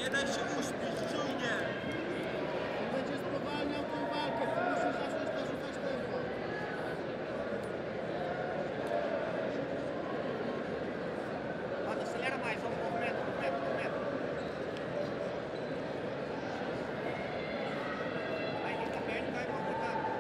Nie daj się uśpić, czujnie! On będzie spowalniał tą walkę, ty musisz zacząć narzucać tempo. Pato, acelera mais, vamos movimento. Vai vir da perna e vai movimentar.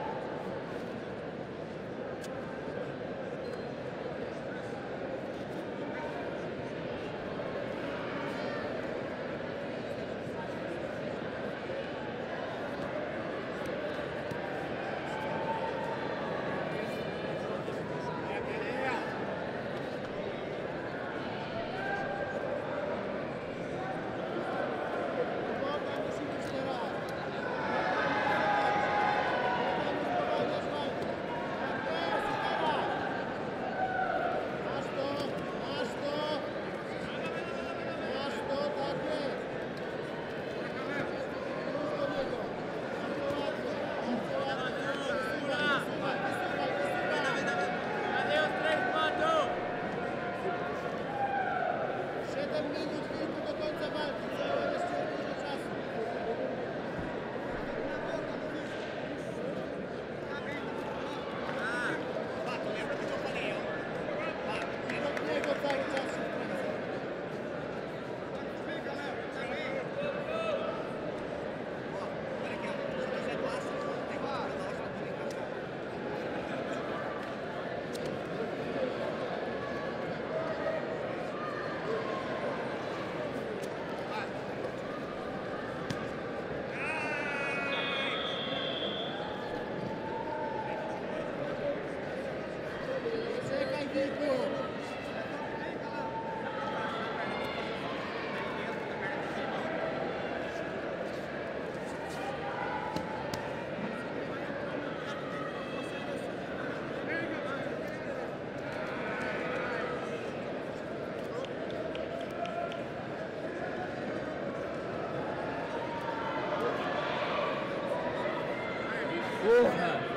Porra!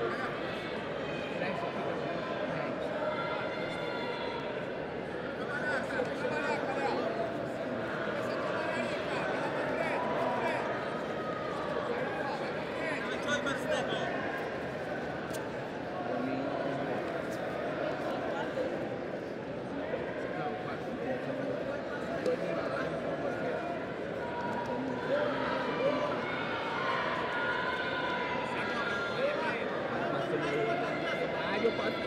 Diego Pato.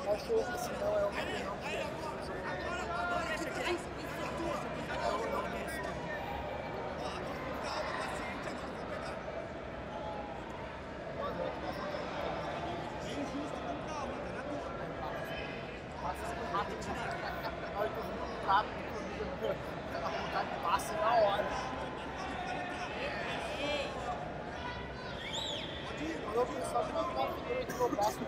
Achou, senão é uma opinião que passa na hora. Eu vi só que não tá aqui no braço.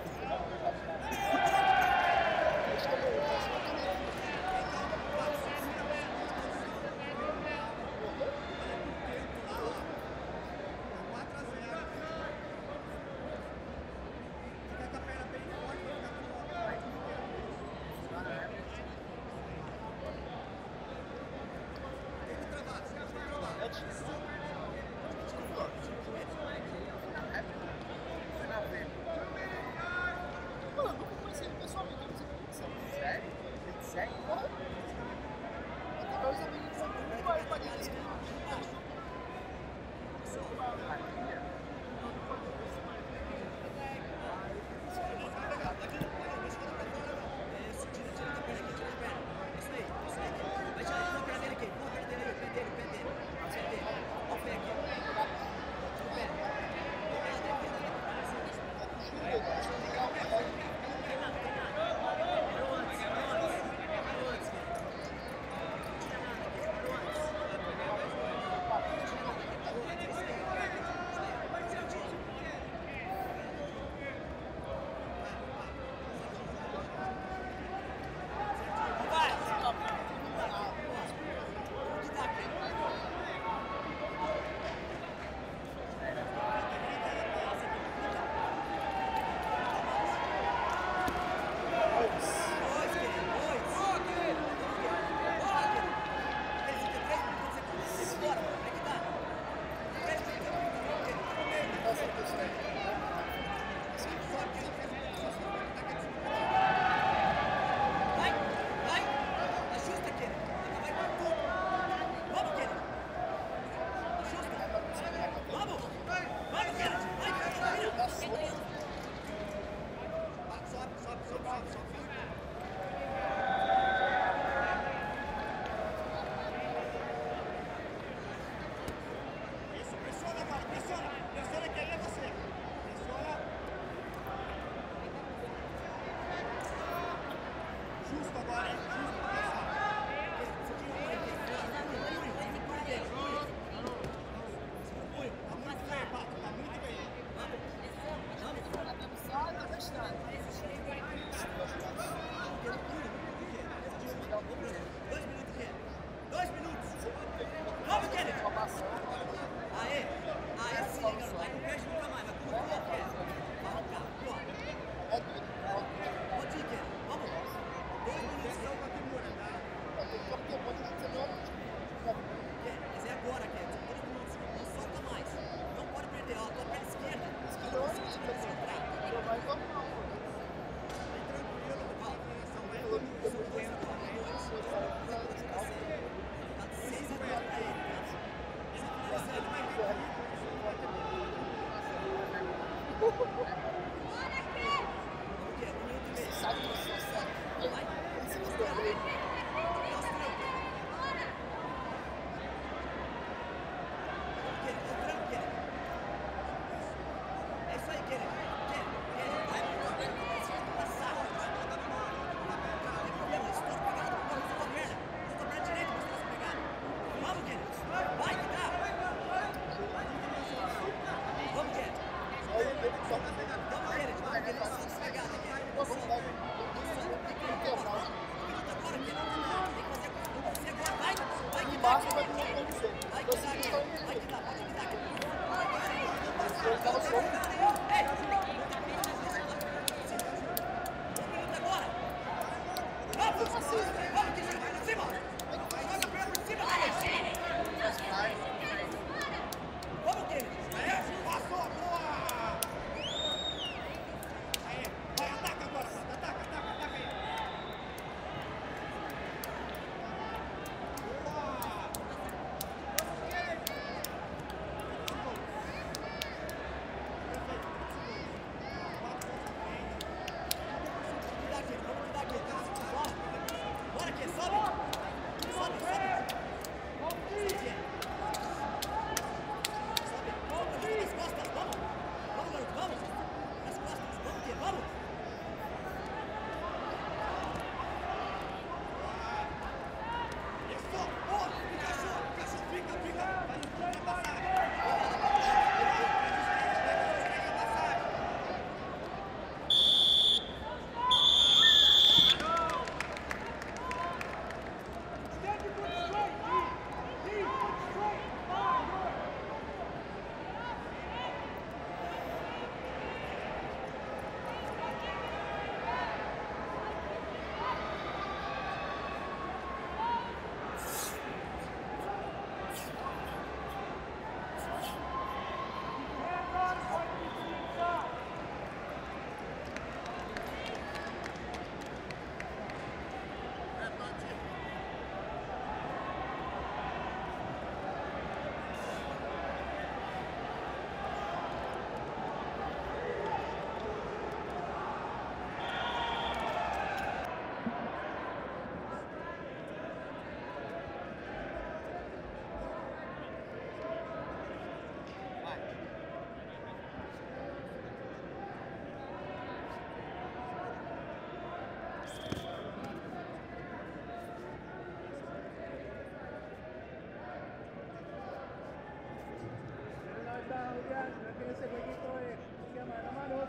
Ese jueguito de llama de las manos.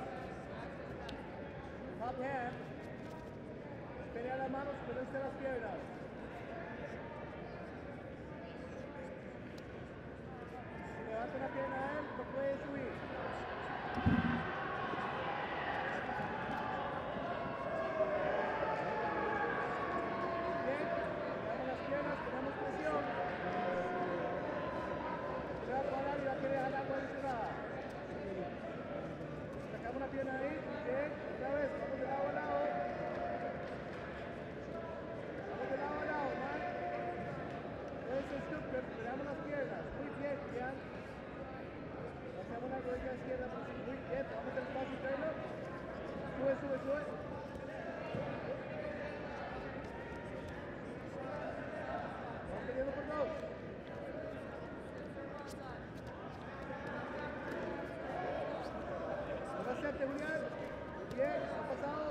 Hop hand. Pelea las manos, pero las piernas. Si levanta una pierna a él, no puede subir. Bien, damos las piernas, tenemos presión. Se va a parar y va a querer jalar posicionada. Sacamos la pierna ahí, bien, otra vez, vamos de lado a lado. Vamos de lado a lado, man. Entonces, Supercut, pegamos las piernas. Muy bien, Jan. Hacemos la rodilla izquierda, muy bien, vamos al espacio interno. Sube, sube, sube. Vamos peleando por dos. Julián, bien, ha pasado.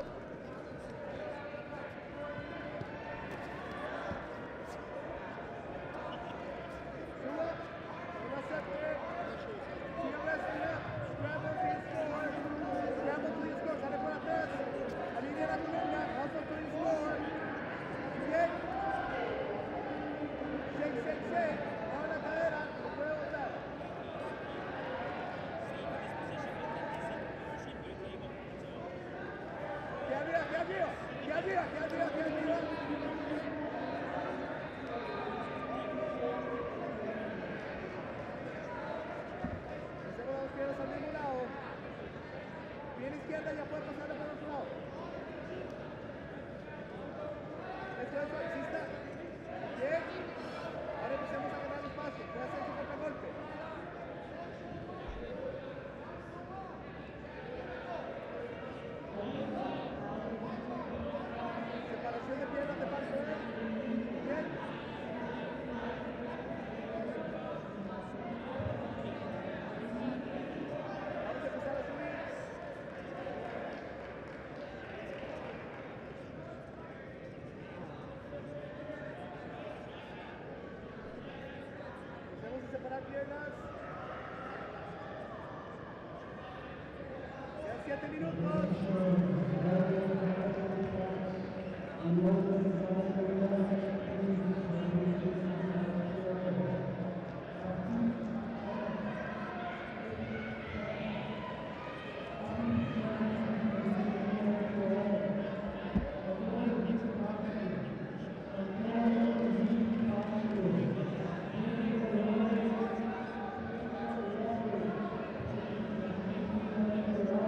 Suba, vamos a hacerte. Sigue respira, scramble to your score. Scramble to your score, sale por atrás. Alinea la columna, hustle to your score. Bien. Shake, shake, shake. Mueve la cadera, lo puede botar. Arriba. Hacemos las piernas al mismo lado. Bien izquierda, ya puede pasarle por otro lado. Eso, así está. Bien. Ahora empecemos a ganar espacio. Puede hacer su contragolpe. 7 minutos.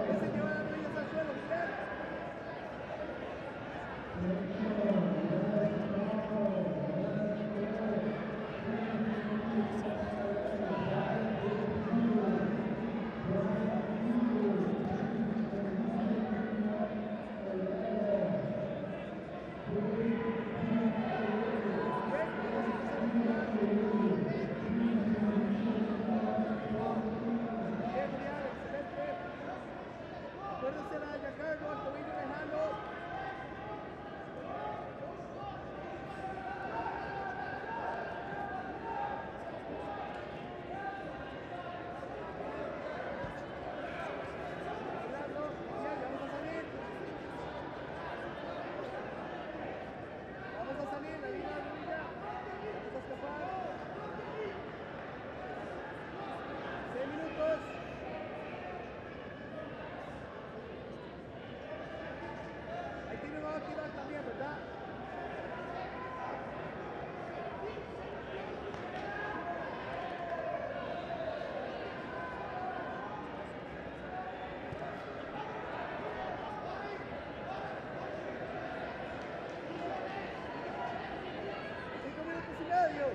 Ese lleva las rodillas al suelo, Julián. Bien, Julián, excelente. Acuérdense la de Giancarlo, el tobillo lejano. Girando, bien, ya vamos a salir. Vamos a salir, la línea de rodilla. Vamos a escapar. 6 minutos. Ahí tiene va a tirar también, ¿verdad? Cinco minutos y medio.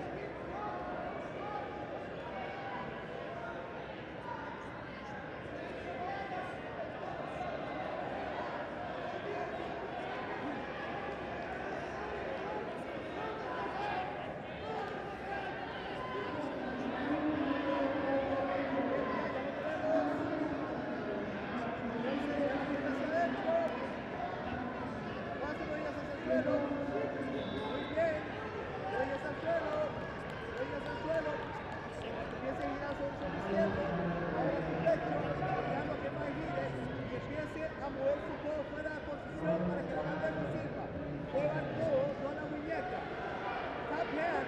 A mover su codo fuera de posición para que la banda no sirva. Juega el codo, no la muñeca. Tap hand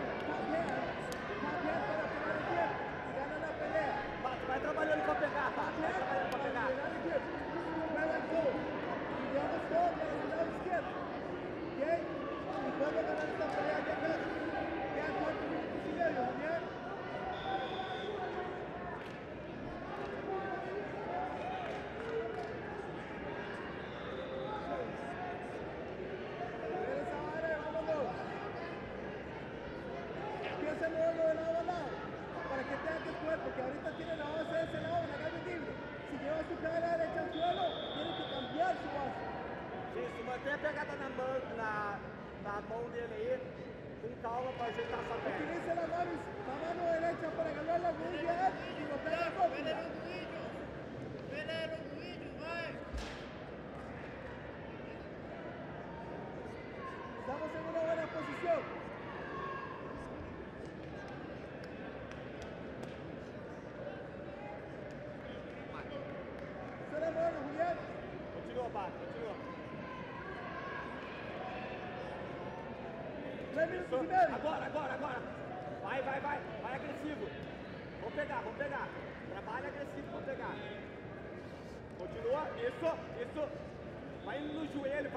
para pegar el tiempo. Gana la pelea. Vai trabalhando pra pegar, Pato. Vai trabalhando pra pegar. Mueve el codo. Y llevamos todo para el lado izquierdo. ¿Ok? Y cuando ganar esta pelea ya casi. Quedan 4 minutos y medio, ¿bien? Empieza a moverlo de lado a lado para que tenga que escoger, porque ahorita tiene la base de ese lado en la calle libre. Si lleva su cadera derecha al suelo, tiene que cambiar su base. Isso, mantém a pegada na mão dele aí, com calma pra ajeitar essa perna. Utilice la mano derecha para agarrar la rodilla y golpear la rótula. Estamos en una buena posición. Será bueno, Julián. Continua, Pato, continua. 3 minutos y medio. Agora. Vai agressivo. Vamos pegar. Trabalha agressivo, vamos pegar. Continua, isso. Vai no joelho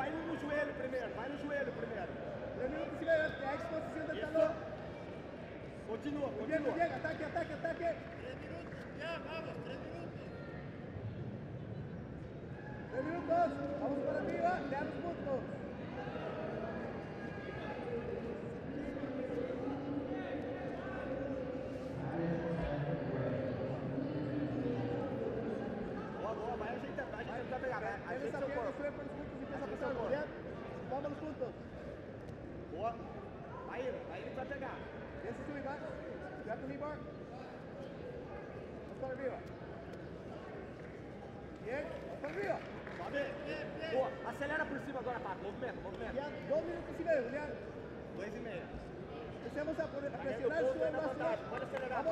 primeiro. 3 minutos y medio. A exposición del talón. Continua. Bien, ataque. 3 minutos, ya, vamos, 3 minutos. 3 minutos. Vamos para arriba. Le damos puntos. Boa, vai ajeitando, vai pegar. Debe esa pierna, sube por los puntos y empieza a pasar. Julián, vamos los puntos. Boa. Vai indo pra pegar. Bien, se sube, va. Grab the knee bar. Vamos para arriba. Bien, vamos para arriba. Sobe. Boa. Acelera por cima agora, Pato. Movimento. Julián, 2 minutos y medio, Julián. 2,5. Empecemos a presionar el suelo más fuerte. Pode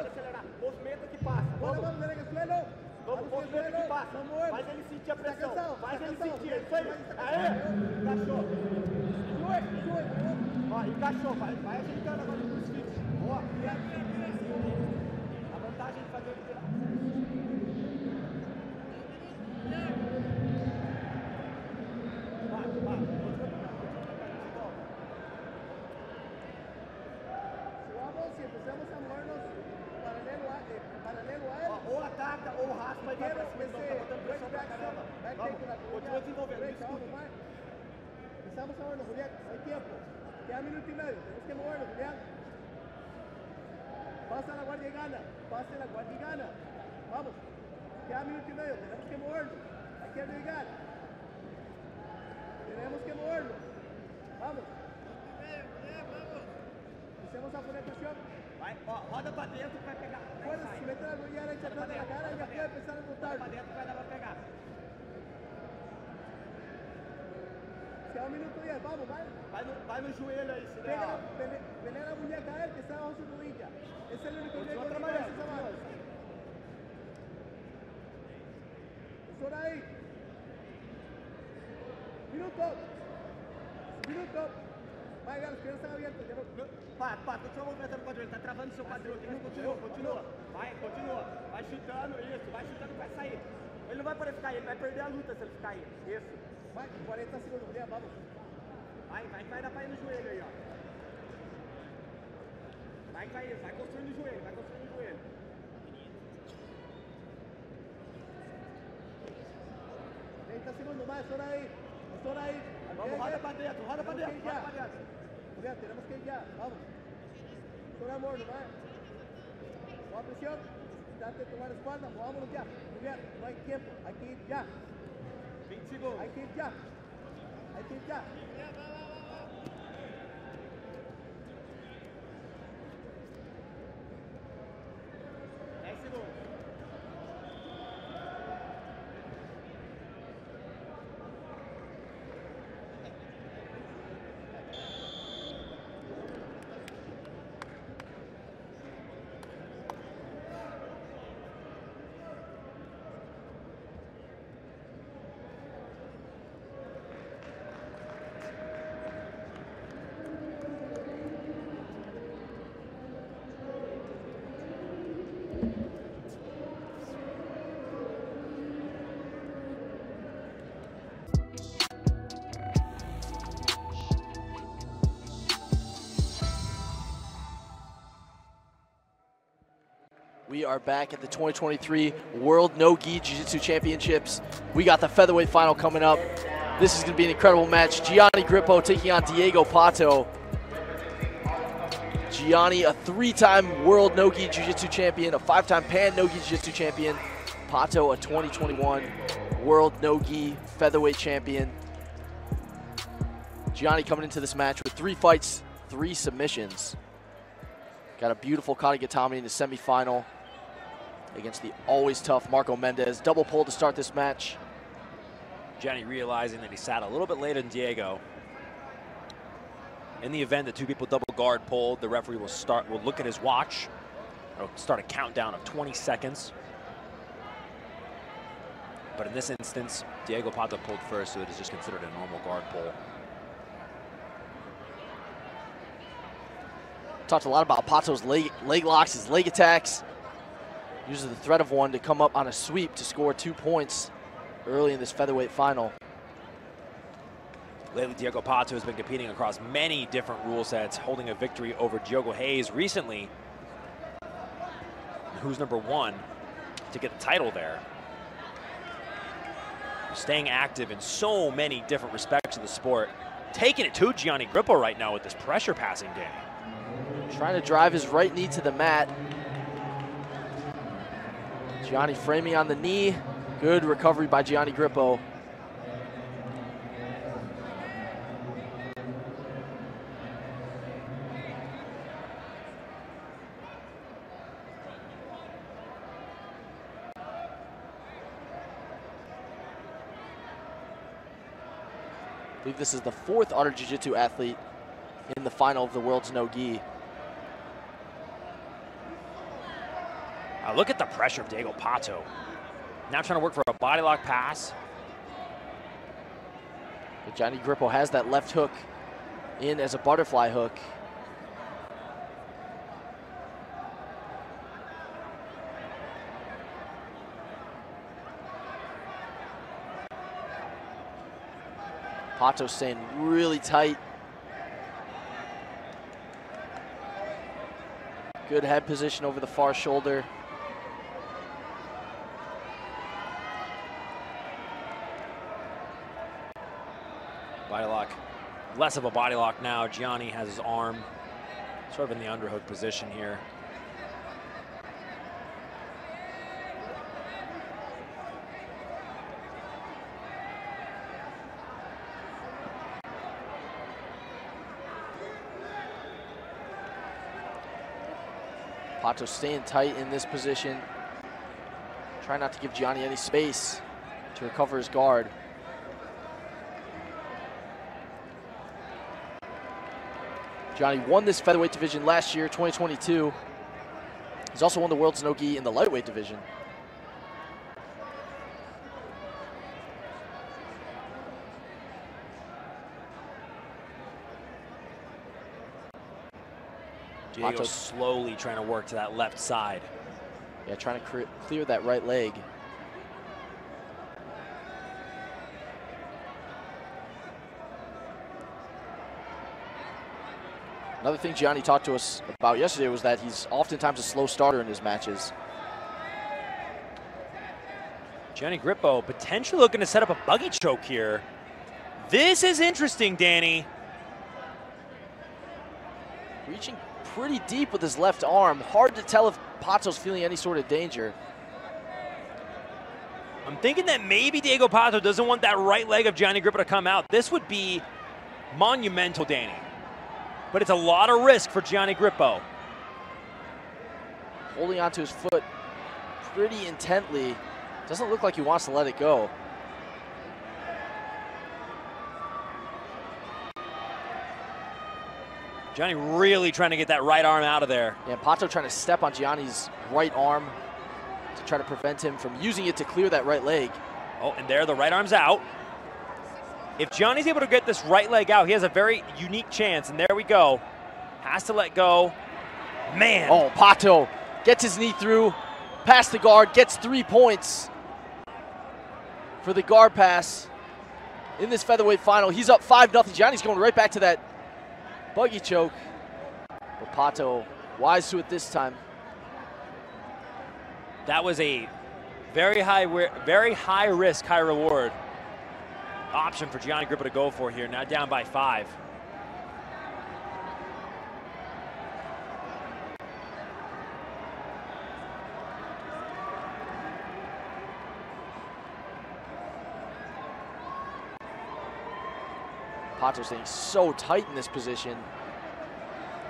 acelerar. Movimento que passa. Pon la mano derecha en el suelo. Vamos movimento de baixo. Faz ele sentir a pressão. Faz ele sentir. É isso aí. Aê! Encaixou. Ó, encaixou. Vai ajeitando agora no crucifixo. Boa. A vantagem de fazer ele virar. Vai. Si empezamos a movernos paralelo a él, Ou ataca ou raspa e vai pra cima. Então tá botando pressão pra caramba. Vamos, continua desenvolvendo. Empezamos a movernos, Julián, no hay tiempo. Queda minuto y medio, tenemos que movernos, Julián. Pasa la guardia y gana. Vamos, queda minuto y medio, tenemos que movernos. Hay que arriesgar. Tenemos que movernos. Vamos. Empecemos a poner presión. Vai, ó, roda pra dentro que vai pegar. Bueno, si mete la rodilla derecha atrás de la cara, ya puede empezar a botar. Roda pra dentro que vai dar pra pegar. Queda un minuto 10, vamos, ¿vale? Vai no joelho aí, se der. Pelea la muñeca a él que está bajo su rodilla. Es el único riesgo que trabalhando. tiene esa mano. Es hora ahí. Minuto. Vai, galera, as crianças estão abertas. Pá, continua movimentando o quadril, ele tá travando o seu quadril aqui, mas continua. Continua. Vai chutando, isso, vai chutando que vai sair. Ele não vai poder ficar aí, ele vai perder a luta se ele ficar aí. Isso. Vai, 40 segundos, Julián, vamos. Vai dar pra ir no joelho aí, ó. Vai construindo o joelho, 30 segundos más, es hora ahí. Vamos, roda pra dentro. Julián, tenemos que ir ya, vamos. Es hora amor, ¿no? Baja presión, trate de tomar espalda, movámonos ya. Julián, no hay tiempo, hay que ir ya. 20 segundos. Hay que ir ya. 10 segundos. We are back at the 2023 World No-Gi Jiu-Jitsu Championships. We got the featherweight final coming up. This is going to be an incredible match. Gianni Grippo taking on Diego Pato. Gianni, a 3-time World No-Gi Jiu-Jitsu champion, a 5-time Pan No-Gi Jiu-Jitsu champion. Pato, a 2021 World No-Gi featherweight champion. Gianni coming into this match with 3 fights, 3 submissions. Got a beautiful Katagatame in the semifinal against the always tough Marco Mendez. Double pull to start this match. Gianni realizing that he sat a little bit later than Diego. In the event that 2 people double guard pulled, the referee will look at his watch. It'll start a countdown of 20 seconds. But in this instance, Diego Pato pulled first, so it is just considered a normal guard pull. Talked a lot about Pato's leg locks, his leg attacks. Uses the threat of one to come up on a sweep to score 2 points early in this featherweight final. Lately, Diego Pato has been competing across many different rule sets, holding a victory over Diogo Hayes recently, who's #1 to get the title there. Staying active in so many different respects of the sport. Taking it to Gianni Grippo right now with this pressure passing game. Trying to drive his right knee to the mat. Gianni framing on the knee. Good recovery by Gianni Grippo. I believe this is the 4th Art of Jiu-Jitsu athlete in the final of the World's No-Gi. Look at the pressure of Diego Pato. Now trying to work for a body lock pass. But Gianni Grippo has that left hook in as a butterfly hook. Pato staying really tight. Good head position over the far shoulder. Body lock. Less of a body lock now. Gianni has his arm sort of in the underhook position here. Pato staying tight in this position. Try not to give Gianni any space to recover his guard. Gianni won this featherweight division last year, 2022. He's also won the world's no-gi in the lightweight division. Diego slowly trying to work to that left side. Yeah, trying to clear that right leg. Another thing Gianni talked to us about yesterday was that he's oftentimes a slow starter in his matches. Gianni Grippo potentially looking to set up a buggy choke here. This is interesting, Danny. Reaching pretty deep with his left arm. Hard to tell if Pato's feeling any sort of danger. I'm thinking that maybe Diego Pato doesn't want that right leg of Gianni Grippo to come out. This would be monumental, Danny. But it's a lot of risk for Gianni Grippo. Holding onto his foot pretty intently. Doesn't look like he wants to let it go. Gianni really trying to get that right arm out of there. Yeah, Pato trying to step on Gianni's right arm to try to prevent him from using it to clear that right leg. Oh, and there the right arm's out. If Gianni's able to get this right leg out, he has a very unique chance, and there we go. Has to let go. Man. Oh, Pato gets his knee through, past the guard, gets 3 points for the guard pass in this featherweight final. He's up 5-0. Gianni's going right back to that buggy choke. But Pato wise to it this time. That was a very high risk, high reward option for Gianni Grippo to go for here. Now down by 5. Pato staying so tight in this position.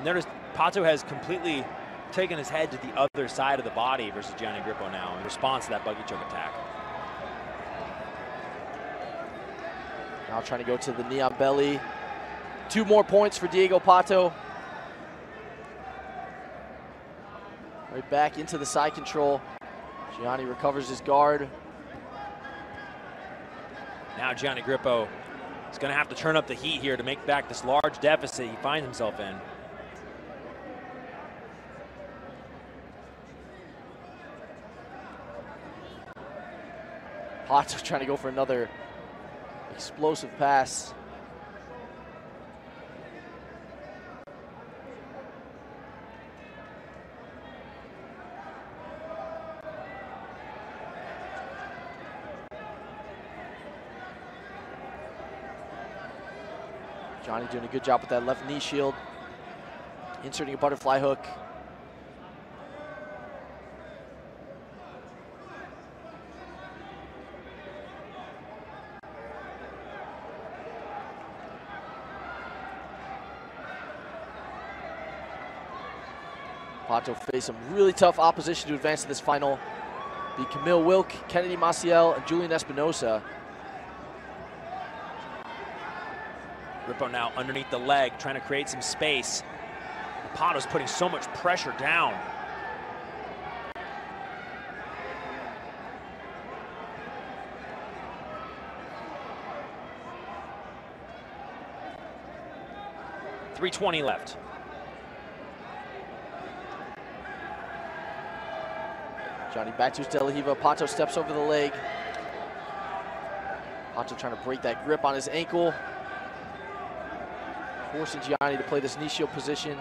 Notice Pato has completely taken his head to the other side of the body versus Gianni Grippo now in response to that buggy choke attack. Now trying to go to the knee on belly. 2 more points for Diego Pato. Right back into the side control. Gianni recovers his guard. Now Gianni Grippo is going to have to turn up the heat here to make back this large deficit he finds himself in. Pato trying to go for another explosive pass. Gianni doing a good job with that left knee shield. Inserting a butterfly hook. Pato faced some really tough opposition to advance to this final. Be Camille Wilk, Kennedy Maciel, and Julian Espinosa. Grippo now underneath the leg, trying to create some space. Pato's putting so much pressure down. 3:20 left. Johnny back to his De La Riva. Pato steps over the leg. Pato trying to break that grip on his ankle. Forcing Gianni to play this knee shield position.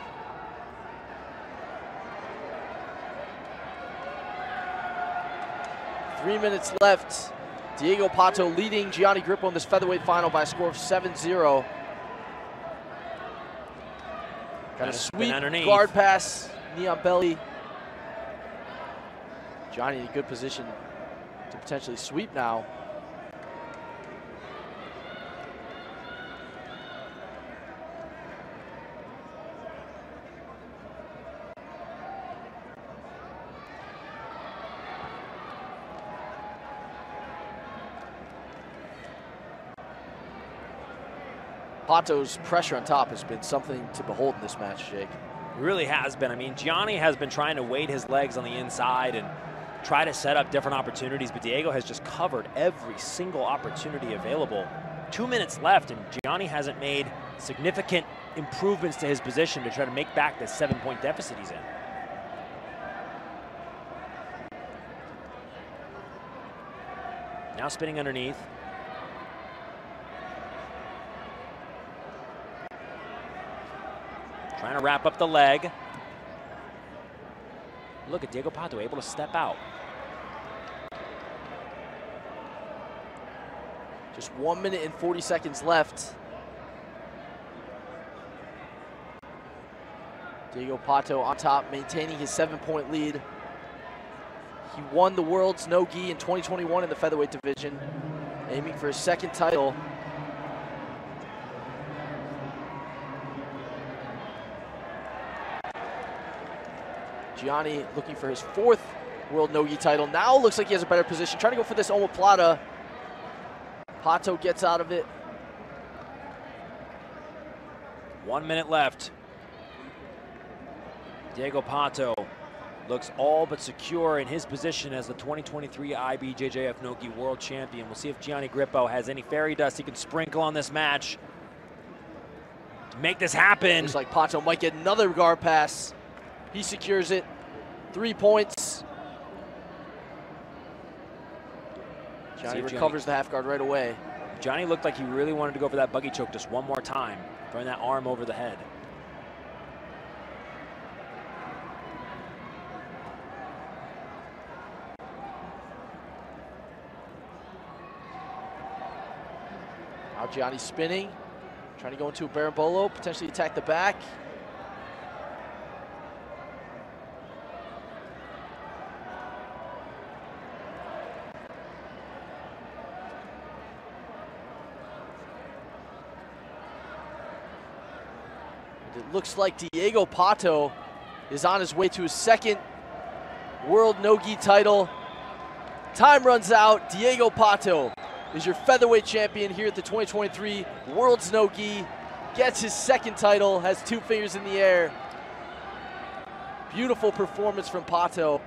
Three minutes left. Diego Pato leading Gianni Grippo in this featherweight final by a score of 7-0. Got a sweep guard pass, knee on belly. Johnny in a good position to potentially sweep now. Pato's pressure on top has been something to behold in this match, Jake. It really has been. I mean, Gianni has been trying to weight his legs on the inside and try to set up different opportunities, but Diego has just covered every single opportunity available. 2 minutes left, and Gianni hasn't made significant improvements to his position to try to make back the 7-point deficit he's in. Now spinning underneath. Trying to wrap up the leg. Look at Diego Pato able to step out. Just 1 minute and 40 seconds left. Diego Pato on top, maintaining his 7-point lead. He won the world's no-gi in 2021 in the featherweight division, aiming for his second title. Gianni looking for his 4th world no-gi title. Now looks like he has a better position. Trying to go for this omoplata. Pato gets out of it. 1 minute left. Diego Pato looks all but secure in his position as the 2023 IBJJF no-gi world champion. We'll see if Gianni Grippo has any fairy dust he can sprinkle on this match to make this happen. Looks like Pato might get another guard pass. He secures it. 3 points. Johnny recovers the half guard right away. Johnny looked like he really wanted to go for that buggy choke just one more time, throwing that arm over the head. Now Gianni spinning, trying to go into a berimbolo, potentially attack the back. It looks like Diego Pato is on his way to his 2nd world no-gi title. Time runs out. Diego Pato is your featherweight champion here at the 2023 World's No-Gi. Gets his 2nd title, has 2 fingers in the air. Beautiful performance from Pato.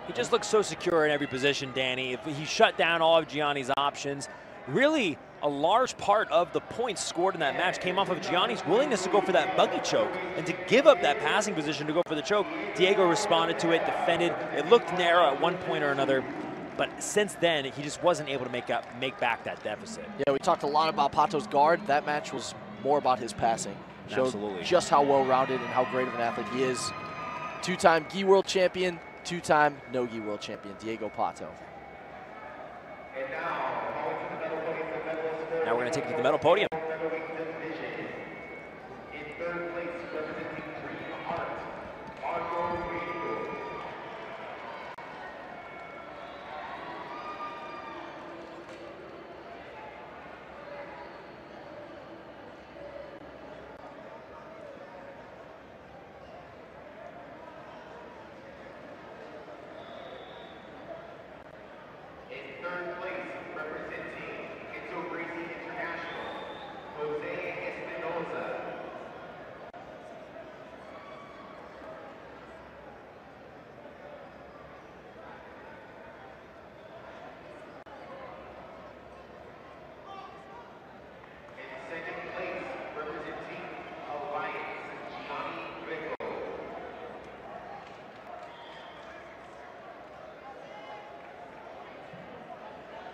He just looks so secure in every position, Danny. He shut down all of Gianni's options. Really, a large part of the points scored in that match came off of Gianni's willingness to go for that buggy choke and to give up that passing position to go for the choke. Diego responded to it, defended. It looked narrow at one point or another, but since then, he just wasn't able to make back that deficit. Yeah, we talked a lot about Pato's guard. That match was more about his passing. Showed Absolutely. Just how well-rounded and how great of an athlete he is. 2-time gi world champion, 2-time no-gi world champion, Diego Pato. Now we're going to take it to the medal podium.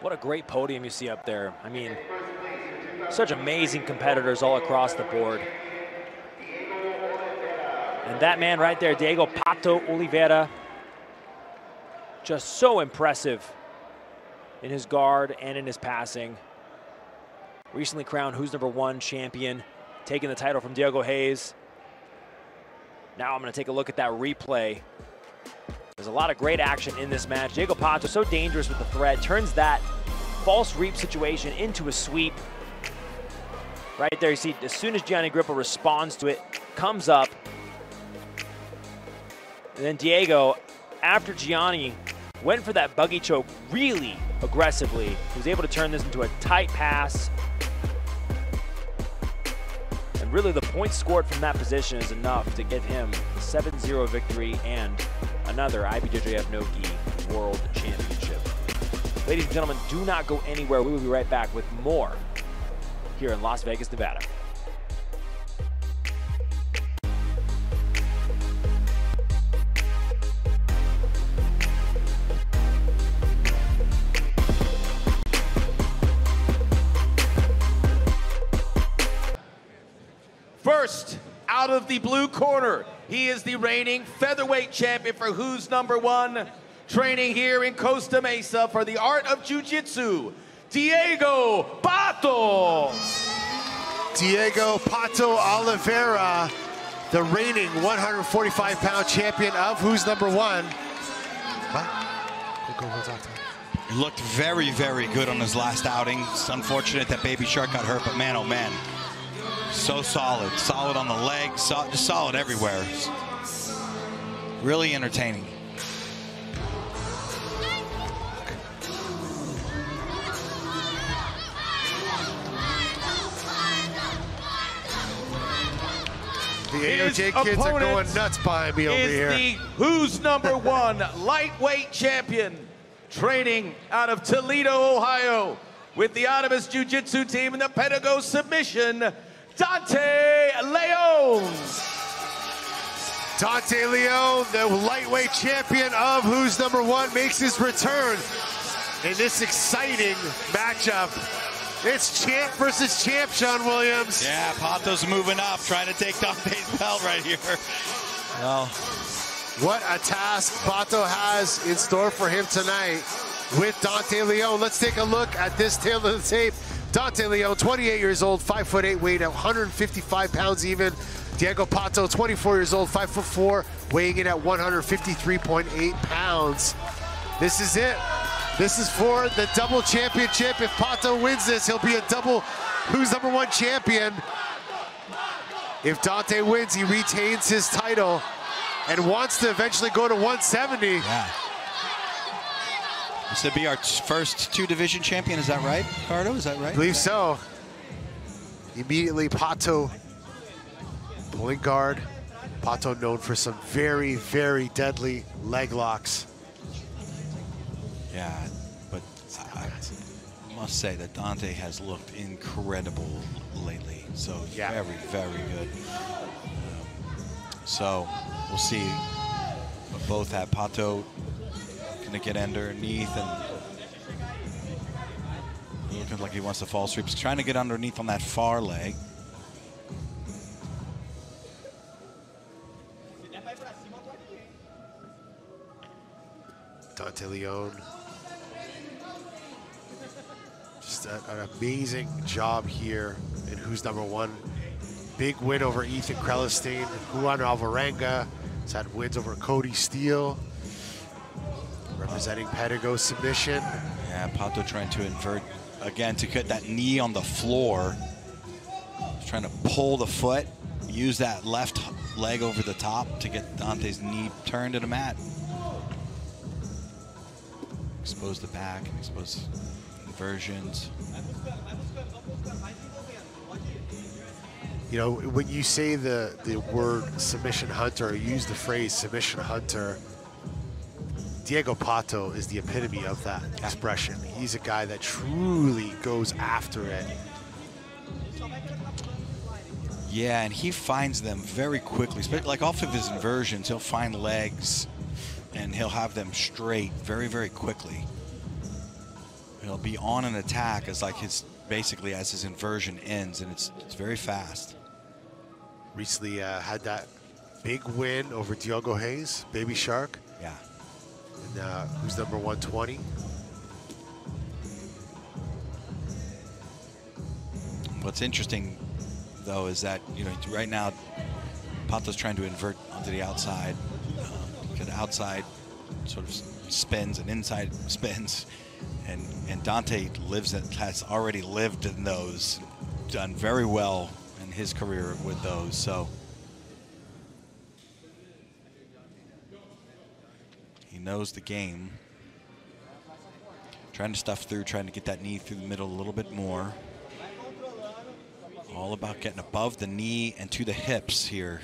What a great podium you see up there. I mean, such amazing competitors all across the board. And that man right there, Diego Pato Oliveira, just so impressive in his guard and in his passing. Recently crowned Who's Number One champion, taking the title from Diego Hayes. Now I'm going to take a look at that replay. There's a lot of great action in this match. Diego Pato, so dangerous with the thread, turns that false reap situation into a sweep. Right there, you see, as soon as Gianni Grippo responds to it, comes up. And then Diego, after Gianni went for that buggy choke really aggressively, he was able to turn this into a tight pass. And really the points scored from that position is enough to give him the 7-0 victory and another IBJJF No-Gi World Championship. Ladies and gentlemen, do not go anywhere. We will be right back with more here in Las Vegas, Nevada. First, out of the blue corner, he is the reigning featherweight champion for Who's Number One, training here in Costa Mesa for the art of jiu-jitsu, Diego Pato. Diego Pato Oliveira, the reigning 145-pound champion of Who's Number One. He looked very, very good on his last outing. It's unfortunate that Baby Shark got hurt, but man, oh man. So solid. Solid on the legs, just solid everywhere. Really entertaining. The AOJ kids are going nuts behind me over here. The Who's Number One lightweight champion, training out of Toledo, Ohio, with the Animus Jiu-Jitsu team in the Pedigo submission, Dante Leon. Dante Leon, the lightweight champion of Who's Number One, makes his return in this exciting matchup. It's champ versus champ, Sean Williams. Yeah, Pato's moving up, trying to take Dante's belt right here. Well, what a task Pato has in store for him tonight with Dante Leon. Let's take a look at this tail of the tape. Dante Leon, 28 years old, 5'8", weight at 155 pounds even. Diego Pato, 24 years old, 5'4", weighing in at 153.8 pounds. This is it. This is for the double championship. If Pato wins this, he'll be a double Who's Number One champion. If Dante wins, he retains his title and wants to eventually go to 170. Yeah. This would be our first two-division champion, is that right, Ricardo? Is that right? I believe so. Immediately, Pato pulling guard. Pato known for some very, very deadly leg locks. Yeah, but I must say that Dante has looked incredible lately. So yeah, very, very good. So we'll see. But both have Pato gonna get underneath and looking like he wants to fall sweep. He's trying to get underneath on that far leg. Dante Leon. Just an amazing job here in Who's Number One. Big win over Ethan Krelestein. Juan Alvarenga has had wins over Cody Steele. Representing Pedigo submission. Yeah, Pato trying to invert again to get that knee on the floor. He's trying to pull the foot, use that left leg over the top to get Dante's knee turned to the mat. Expose the back and expose inversions. You know, when you say the word submission hunter, or use the phrase submission hunter, Diego Pato is the epitome of that expression. He's a guy that truly goes after it. Yeah, and he finds them very quickly. Like off of his inversions, he'll find legs and he'll have them straight very, very quickly. He'll be on an attack as like basically as his inversion ends, and it's very fast. Recently had that big win over Diogo Hayes, Baby Shark. Yeah. And who's number 120? What's interesting, though, is that, you know, right now, Pato's trying to invert onto the outside. Because outside sort of spins and inside spins. And Dante has already lived in those, done very well in his career with those. So he knows the game. Trying to stuff through, trying to get that knee through the middle a little bit more. All about getting above the knee and to the hips here.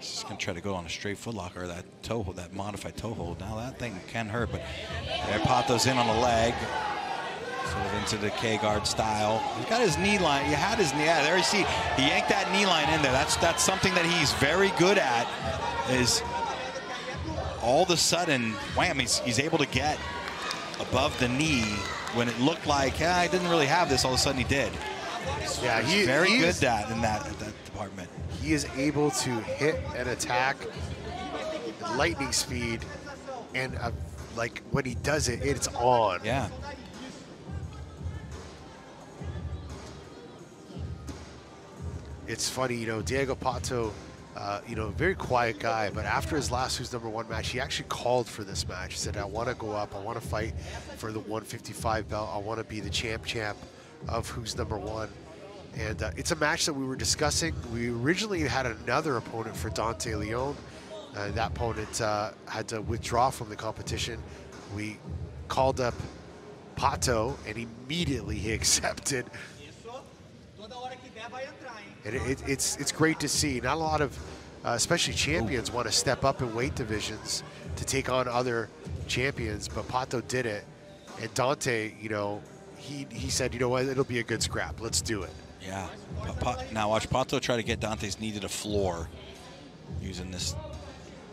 Just gonna try to go on a straight foot lock, or that toe hold, that modified toe hold. Now that thing can hurt, but there Pato's in on the leg. Sort of into the K-guard style. He's got his knee line. He had his knee. Yeah, there you see. He yanked that knee line in there. That's something that he's very good at. Is all of a sudden, wham! He's able to get above the knee when it looked like I didn't really have this. All of a sudden, he did. Yeah, he's very good at in that department. He is able to hit an attack at lightning speed, and like when he does it, it's on. Yeah. It's funny, you know, Diego Pato, you know, very quiet guy, but after his last Who's Number One match, he actually called for this match. He said, I want to go up, I want to fight for the 155 belt, I want to be the champ of Who's Number One. And it's a match that we were discussing. We originally had another opponent for Dante Leon. That opponent had to withdraw from the competition. We called up Pato, and immediately he accepted. And it's great to see. Not a lot of, especially champions, want to step up in weight divisions to take on other champions, but Pato did it. And Dante, you know, he said, you know what, it'll be a good scrap. Let's do it. Yeah. Now watch Pato try to get Dante's knee to the floor using this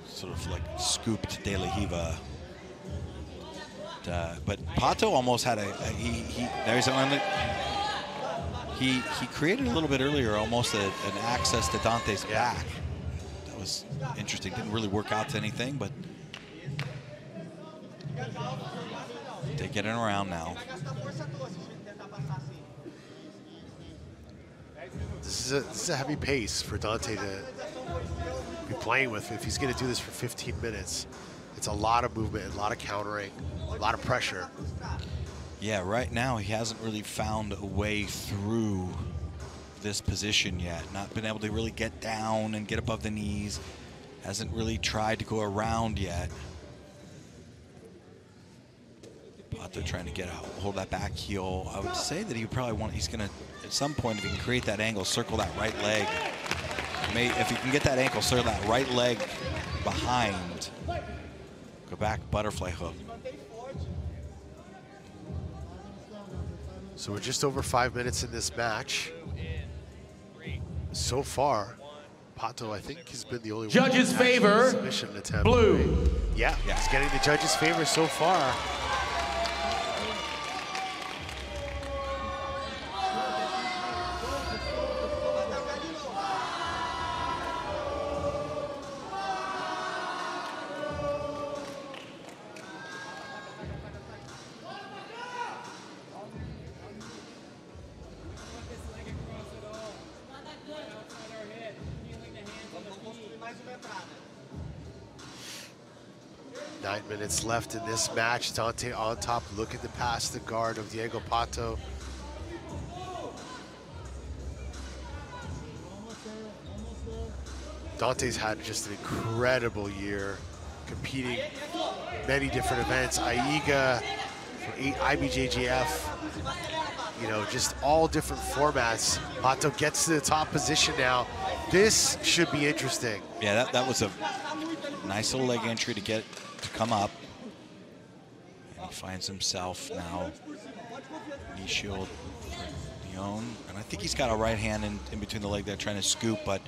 sort of like scooped De La Riva. But Pato almost had there's one. He created a little bit earlier almost an access to Dante's back. That was interesting. Didn't really work out to anything, but they're getting around now. This is a heavy pace for Dante to be playing with. If he's going to do this for 15 minutes, it's a lot of movement, a lot of countering, a lot of pressure. Yeah, right now he hasn't really found a way through this position yet. Not been able to really get down and get above the knees. Hasn't really tried to go around yet. Pato trying to get out, hold that back heel. I would say that he probably he's gonna, at some point, if he can create that angle, circle that right leg. If he can get that ankle, circle that right leg behind, go back, butterfly hook. So we're just over 5 minutes in this match. So far, Pato, I think, has been the only Judges' one favor, submission attempt. blue. Yeah, he's getting the judges' favor so far. Left in this match. Dante on top, looking to pass the guard of Diego Pato. Dante's had just an incredible year, competing many different events. AIGA, IBJJF, you know, just all different formats. Pato gets to the top position now. This should be interesting. Yeah, that was a nice little leg entry to come up. And he finds himself now knee shield for Leon. And I think he's got a right hand in between the leg there trying to scoop, but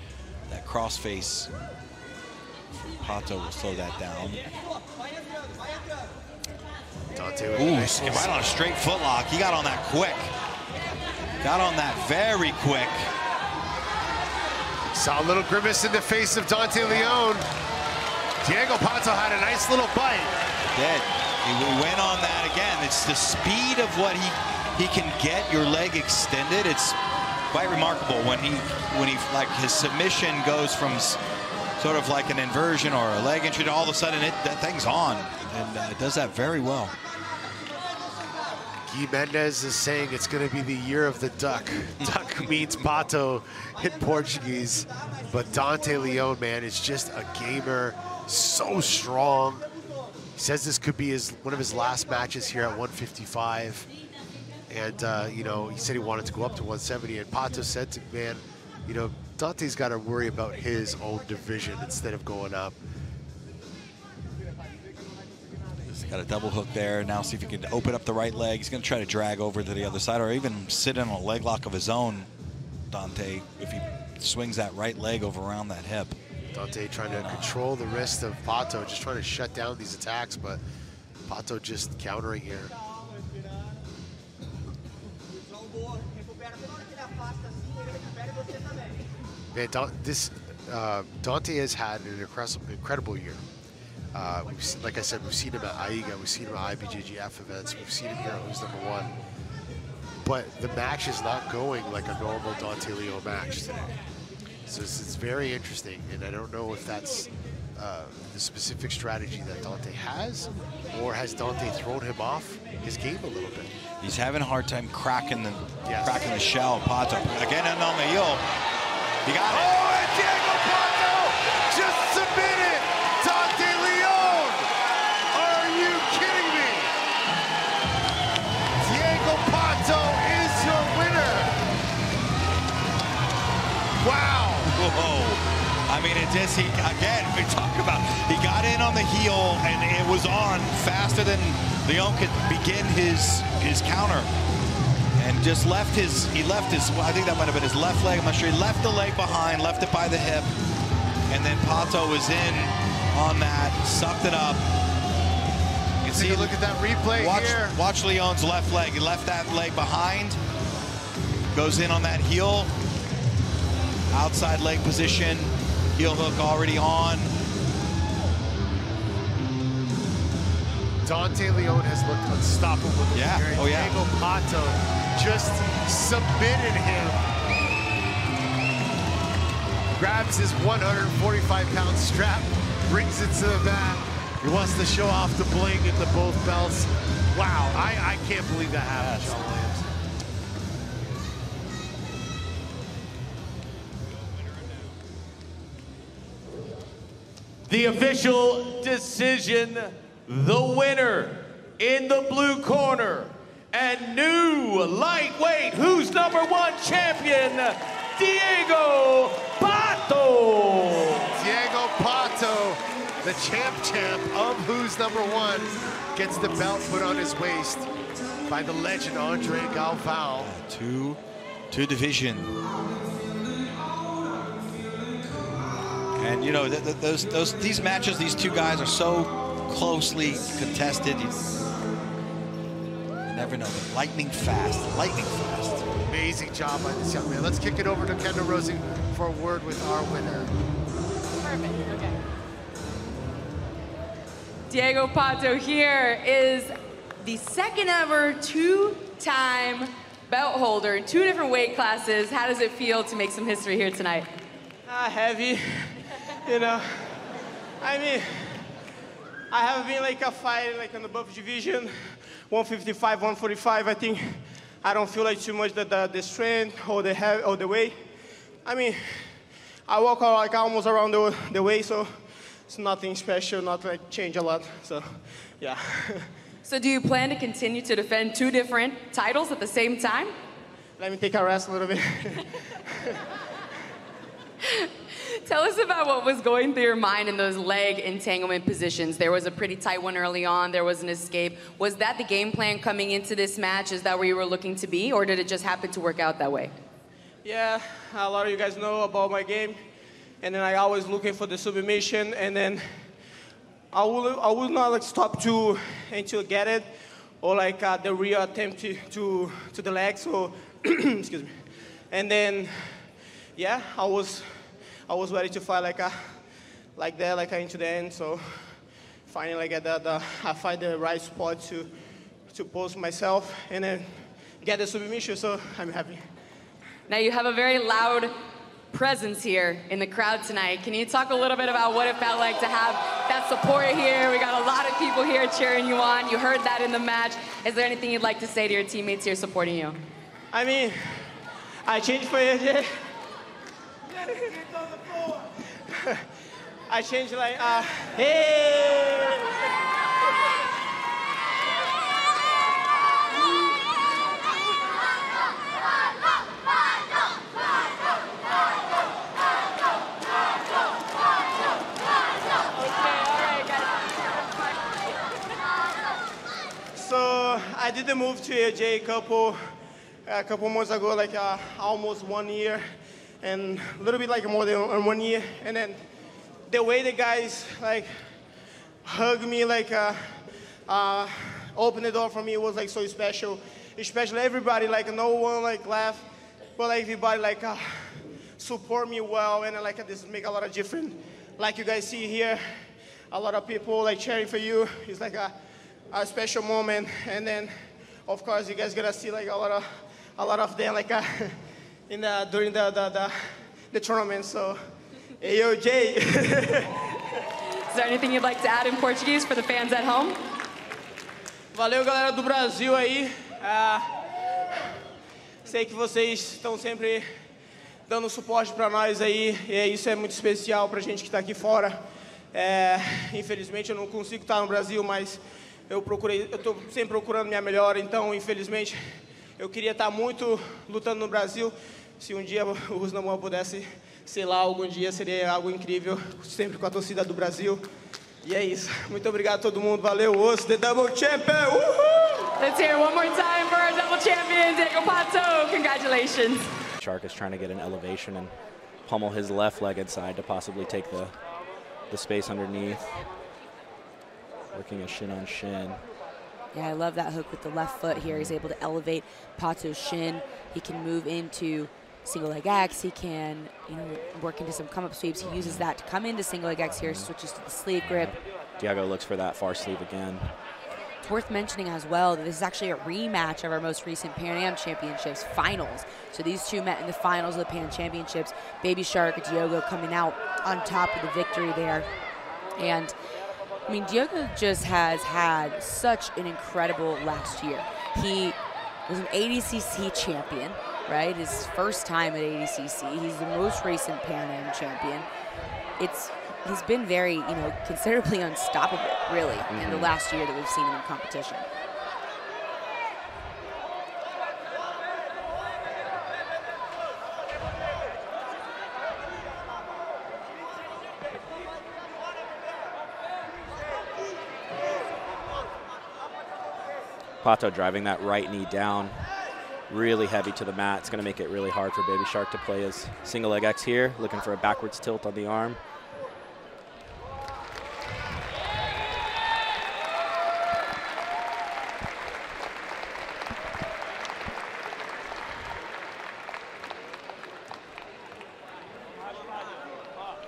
That crossface from Pato will slow that down. Dante with Ooh, nice right on a straight footlock. He got on that quick. Got on that very quick. Saw a little grimace in the face of Dante Leon. Diego Pato had a nice little bite. Did. He went on that again. It's the speed of what he can get your leg extended. It's quite remarkable when he like his submission goes from sort of like an inversion or a leg entry to all of a sudden that thing's on, and it does that very well. Guy Mendes is saying it's going to be the year of the duck. Duck means Pato in Portuguese. But Dante Leon, man, is just a gamer, so strong. He says this could be one of his last matches here at 155. And, you know, he said he wanted to go up to 170. And Pato said to me, man, you know, Dante's got to worry about his own division instead of going up. Got a double hook there. Now see if he can open up the right leg. He's going to try to drag over to the other side or even sit in a leg lock of his own, Dante, if he swings that right leg over around that hip. Dante trying to control the wrist of Pato, just trying to shut down these attacks, but Pato just countering here. Man, Dante has had an incredible year. Like I said, we've seen him at AIGA, we've seen him at IBJJF events, we've seen him here at Who's Number One. But the match is not going like a normal Dante Leon match today. So it's very interesting, and I don't know if that's the specific strategy that Dante has, or has Dante thrown him off his game a little bit. He's having a hard time cracking the shell. Pato again on the heel. He got it. Oh, and Diego Pato just submitted Dante Leon. Are you kidding me? Diego Pato is your winner. Wow. Whoa. I mean, it just, again, we talk about, he got in on the heel and it was on faster than Leon could begin his counter. And just left his, well, I think that might have been his left leg. I'm not sure. He left the leg behind, left it by the hip. And then Pato was in on that, sucked it up. You can Take a look at that replay here. Watch Leon's left leg. He left that leg behind. Goes in on that heel. Outside leg position. Heel hook already on. Dante Leon has looked unstoppable. Yeah. Here. Oh, yeah. Diego Pato just submitted him. Grabs his 145-pound strap, brings it to the mat. He wants to show off the bling in the both belts. Wow, I can't believe that happened, John Williams. The official decision, the winner in the blue corner and new lightweight Who's Number One champion, Diego Pato. Diego Pato, the champ of Who's Number One, gets the belt put on his waist by the legend Andre Galvao. Two division. And you know, these matches, these two guys are so closely contested. You never know. They're lightning fast. Amazing job by this young man. Let's kick it over to Kendall Rosie for a word with our winner. Perfect. Okay. Diego Pato here is the second ever two-time belt holder in 2 different weight classes. How does it feel to make some history here tonight? Heavy. You know, I mean, I have been like a fighter like in the buff division, 155, 145. I think I don't feel like too much the strength or the weight. I mean, I walk like almost around the way, so it's nothing special, not like change a lot. So, yeah. So do you plan to continue to defend 2 different titles at the same time? Let me take a rest a little bit. Tell us about what was going through your mind in those leg entanglement positions. There was a pretty tight one early on. There was an escape. Was that the game plan coming into this match? Is that where you were looking to be, or did it just happen to work out that way? Yeah, a lot of you guys know about my game. and then I always looking for the submission, and then I will not like stop until get it, or like the real attempt to the leg. So excuse me, and then yeah, I was ready to fight like that, like into the end. So finally, I get I find the right spot to post myself and then get the submission. So I'm happy. Now you have a very loud presence here in the crowd tonight. Can you talk a little bit about what it felt like to have that support here? We got a lot of people here cheering you on. You heard that in the match. Is there anything you'd like to say to your teammates here supporting you? I mean, I changed for AJ. I changed like, hey! So I did the move to AJ a couple months ago, like almost 1 year, and a little bit like more than 1 year. And then the way the guys like hug me, like open the door for me was like so special. Especially everybody, like no one like laugh, but like everybody like support me well, and like this make a lot of difference. Like you guys see here, a lot of people like cheering for you. It's like a special moment, and then of course you guys gonna see like a lot of them like during the tournament. So hey yo Jay. Is there anything you'd like to add in Portuguese for the fans at home? Valeu, galera do Brasil aí. Sei que vocês estão sempre dando suporte para nós aí, e isso é muito especial para a gente que está aqui fora. Infelizmente eu não consigo estar no Brasil, mas eu estou sempre procurando minha melhora, então infelizmente eu queria estar muito lutando no Brasil. Se um dia o Rusnamor pudesse, sei lá, algum dia seria algo incrível, sempre com a torcida do Brasil. E é isso. Muito obrigado a todo mundo. Valeu, osso, the double champion. Uhul! Let's hear it one more time for our double champion, Diego Pato. Congratulations. Shark is trying to get an elevation and pummel his left leg inside to possibly take the space underneath. Working a shin on shin. Yeah, I love that hook with the left foot here. He's able to elevate Pato's shin. He can move into single leg X. He can, work into some come-up sweeps. He uses that to come into single leg X here, switches to the sleeve grip. Diego looks for that far sleeve again. It's worth mentioning as well that this is actually a rematch of our most recent Pan Am Championships finals. So these two met in the finals of the Pan Championships. Baby Shark and Diego coming out on top of the victory there. And I mean, Diego just has had such an incredible last year. He was an ADCC champion, right? His first time at ADCC. He's the most recent Pan Am champion. He's been very, considerably unstoppable, really, in the last year that we've seen him in competition. Pato driving that right knee down, really heavy to the mat. It's going to make it really hard for Baby Shark to play his single leg X here, looking for a backwards tilt on the arm.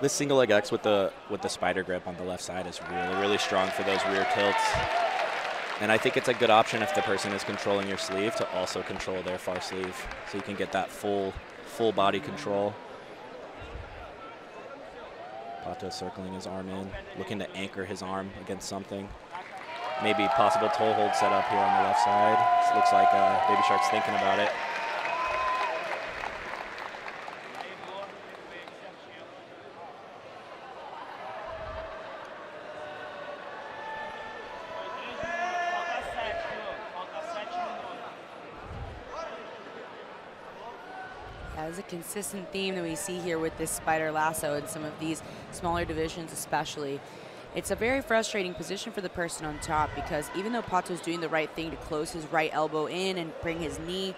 This single leg X with the spider grip on the left side is really, really strong for those rear tilts. And I think it's a good option if the person is controlling your sleeve to also control their far sleeve, so you can get that full body control. Pato circling his arm in, looking to anchor his arm against something. Maybe possible toe hold set up here on the left side. This looks like Baby Shark's thinking about it. That is a consistent theme that we see here with this spider lasso in some of these smaller divisions especially. It's a very frustrating position for the person on top because even though Pato's doing the right thing to close his right elbow in and bring his knee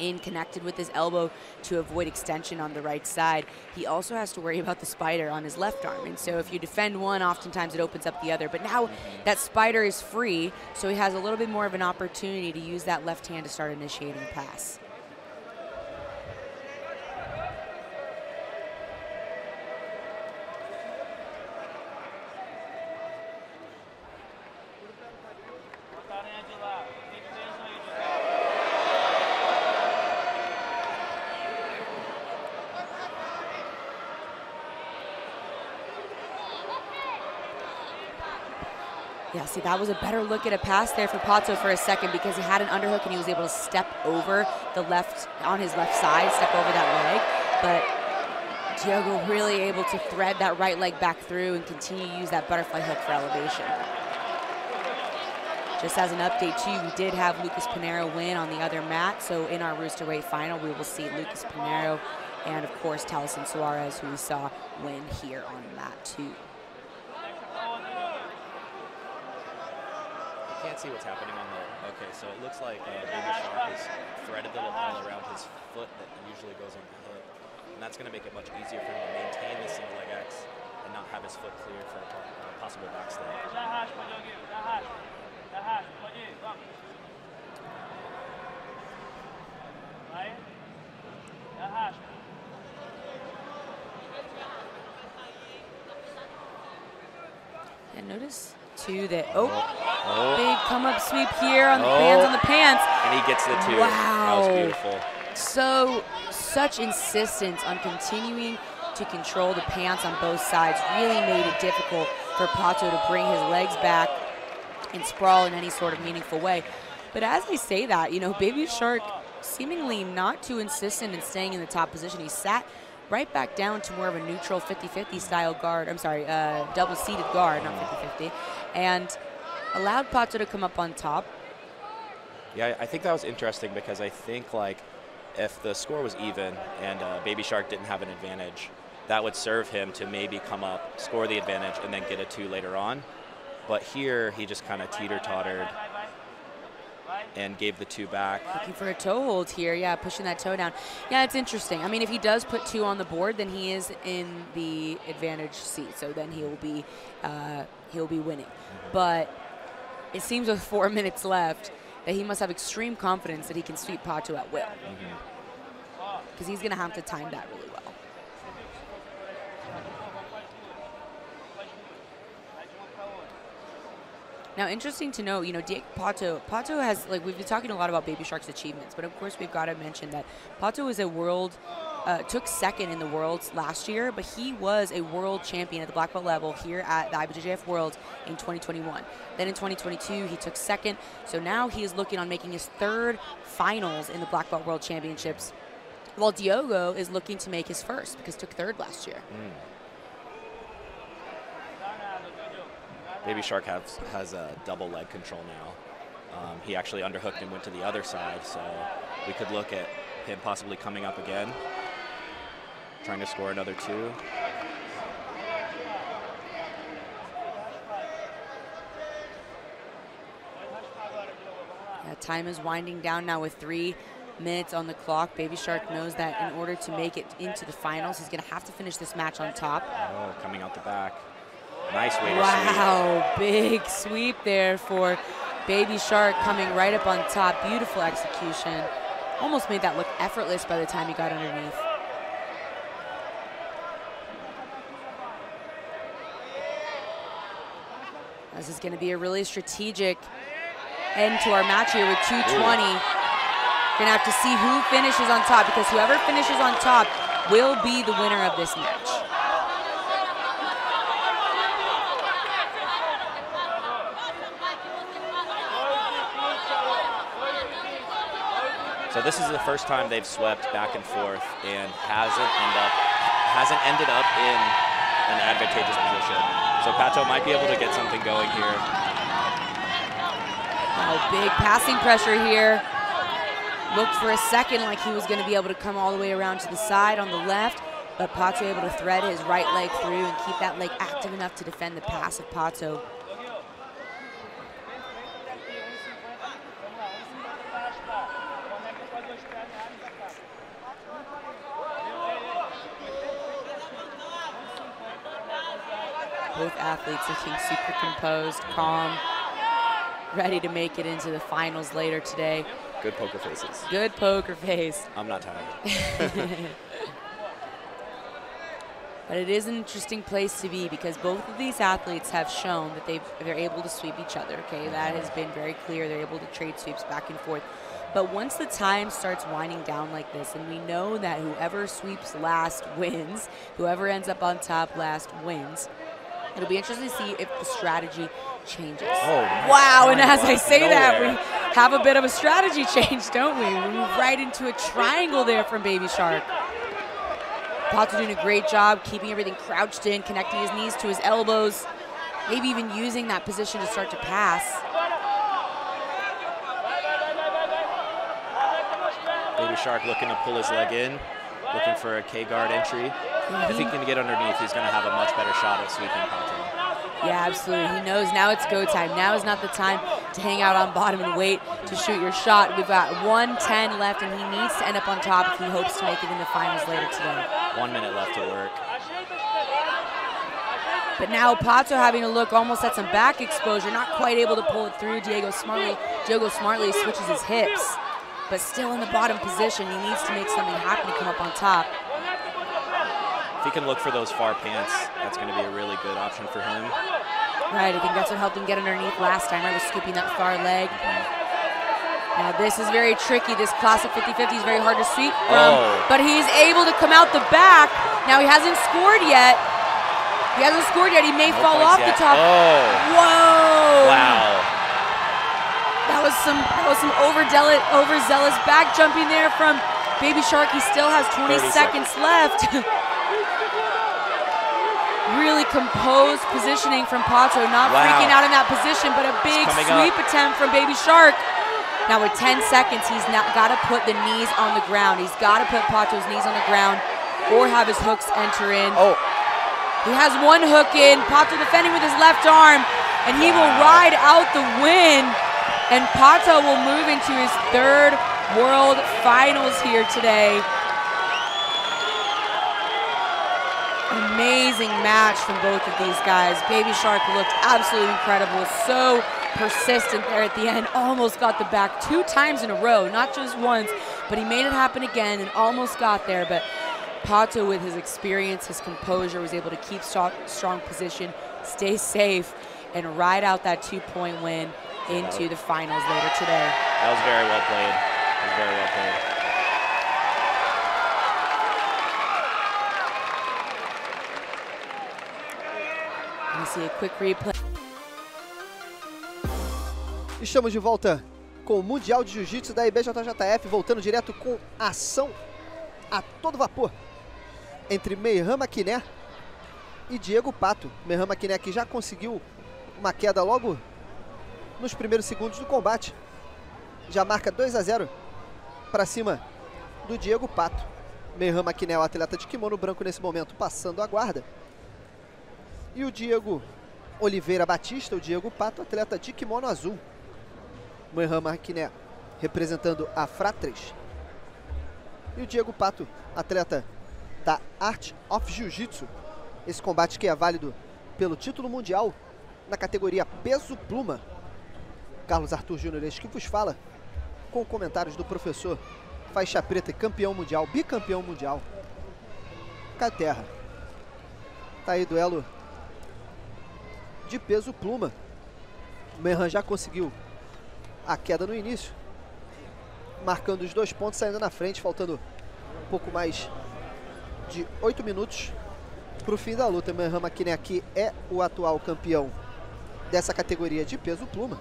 in, connected with his elbow to avoid extension on the right side. He also has to worry about the spider on his left arm. And so if you defend one, oftentimes it opens up the other. But now that spider is free, so he has a little bit more of an opportunity to use that left hand to start initiating the pass. Yeah, see, that was a better look at a pass there for Pato for a second because he had an underhook and he was able to step over the left, on his left side, step over that leg. But Diego really able to thread that right leg back through and continue to use that butterfly hook for elevation. Just as an update too, we did have Lucas Pinheiro win on the other mat. So in our Roosterweight final, we will see Lucas Pinheiro and of course Taliesin Suarez, who we saw win here on mat 2. Can't see what's happening on the, okay, so it looks like Baby Shark has threaded the lapel around his foot that usually goes on the hip, and that's going to make it much easier for him to maintain the single leg X and not have his foot cleared for a possible backstep. And notice too that, big come up sweep here on the hands on the pants. And he gets the 2. Wow. That was beautiful. So, such insistence on continuing to control the pants on both sides really made it difficult for Pato to bring his legs back and sprawl in any sort of meaningful way. But as I say that, you know, Baby Shark seemingly not too insistent in staying in the top position. He sat right back down to more of a neutral 50-50 style guard, double-seated guard, not 50-50, and allowed Pato to come up on top. Yeah, I think that was interesting because I think, like, if the score was even and Baby Shark didn't have an advantage, that would serve him to maybe come up, score the advantage, and then get a 2 later on. But here, he just kind of teeter-tottered and gave the 2 back. Looking for a toe hold here, yeah, pushing that toe down. Yeah, it's interesting. I mean, if he does put 2 on the board, then he is in the advantage seat, so then he'll be winning. But it seems with 4 minutes left that he must have extreme confidence that he can sweep Pato at will. Because he's going to have to time that really well. Now, interesting to know, you know, Diego Pato has, like, we've been talking a lot about Baby Shark's achievements, but of course we've got to mention that Pato is a world, took second in the Worlds last year, but he was a world champion at the black belt level here at the IBJJF Worlds in 2021. Then in 2022, he took second, so now he is looking on making his 3rd finals in the black belt world championships, while Diego is looking to make his 1st because took 3rd last year. Baby Shark has a double leg control now. He actually underhooked and went to the other side, so we could look at him possibly coming up again, trying to score another 2. Yeah, time is winding down now with 3 minutes on the clock. Baby Shark knows that in order to make it into the finals, he's going to have to finish this match on top. Oh, coming out the back. Nice way to sweep. Wow, big sweep there for Baby Shark coming right up on top. Beautiful execution. Almost made that look effortless by the time he got underneath. This is going to be a really strategic end to our match here with 2:20. We're going to have to see who finishes on top, because whoever finishes on top will be the winner of this match. So this is the first time they've swept back and forth and hasn't ended up in an advantageous position. So Pato might be able to get something going here. Oh, big passing pressure here. Looked for a second like he was going to be able to come all the way around to the side on the left, but Pato able to thread his right leg through and keep that leg active enough to defend the pass of Pato. Both athletes looking super composed, calm, ready to make it into the finals later today. Good poker faces. Good poker face. I'm not tired. But it is an interesting place to be because both of these athletes have shown that they're able to sweep each other, okay? That has been very clear. They're able to trade sweeps back and forth. But once the time starts winding down like this, and we know that whoever sweeps last wins, whoever ends up on top last wins, it'll be interesting to see if the strategy changes. Oh, wow, and as I say that, we have a bit of a strategy change, don't we? We move right into a triangle there from Baby Shark. Pato doing a great job keeping everything crouched in, connecting his knees to his elbows, maybe even using that position to start to pass. Baby Shark looking to pull his leg in, looking for a K-guard entry. If he can get underneath, he's going to have a much better shot at sweeping Pato. Yeah, absolutely. He knows now it's go time. Now is not the time to hang out on bottom and wait to shoot your shot. We've got 1:10 left, and he needs to end up on top if he hopes to make it in the finals later today. 1 minute left to work. But now Pato having to look almost at some back exposure, not quite able to pull it through. Diego smartly switches his hips, but still in the bottom position. He needs to make something happen to come up on top. If he can look for those far pants, that's going to be a really good option for him. Right, I think that's what helped him get underneath last time, right, was scooping that far leg. Now this is very tricky. This classic 50-50 is very hard to sweep from, but he's able to come out the back. Now he hasn't scored yet. He hasn't scored yet. He may fall off the top. Oh. Whoa. Wow. That was some overzealous back jumping there from Baby Shark. He still has 20 seconds left. Really composed positioning from Pato, not freaking out in that position, but a big sweep attempt from Baby Shark. Now with 10 seconds, he's now got to put the knees on the ground. He's got to put Pato's knees on the ground or have his hooks enter in. Oh. He has one hook in. Pato defending with his left arm, and he will ride out the win. And Pato will move into his third World Finals here today. Amazing match from both of these guys. Baby Shark looked absolutely incredible. So persistent there at the end. Almost got the back 2 times in a row, not just once, but he made it happen again and almost got there. But Pato, with his experience, his composure, was able to keep strong position, stay safe, and ride out that 2-point win into the finals later today. That was very well played. That was very well played. Let me see a quick replay. Estamos de volta com o Mundial de Jiu-Jitsu da IBJJF, voltando direto com ação a todo vapor entre Meyran Maquiné e Diego Pato. Meyran Maquiné que já conseguiu uma queda logo nos primeiros segundos do combate. Já marca 2-0 para cima do Diego Pato. Meyran Maquiné, o atleta de kimono branco nesse momento, passando a guarda. E o Diego Oliveira Batista, o Diego Pato, atleta de kimono azul. Meyran Maquiné representando a Fratres. E o Diego Pato, atleta da Art of Jiu-Jitsu. Esse combate que é válido pelo título mundial na categoria peso pluma. Carlos Arthur Júnior, este que vos fala, com comentários do professor faixa preta e campeão mundial, bicampeão mundial, Caio Terra. Tá aí duelo de peso pluma. O Meyran já conseguiu a queda no início, marcando os 2 pontos, saindo na frente, faltando um pouco mais de 8 minutos para o fim da luta. Meyran Maquiné aqui é o atual campeão dessa categoria de peso pluma.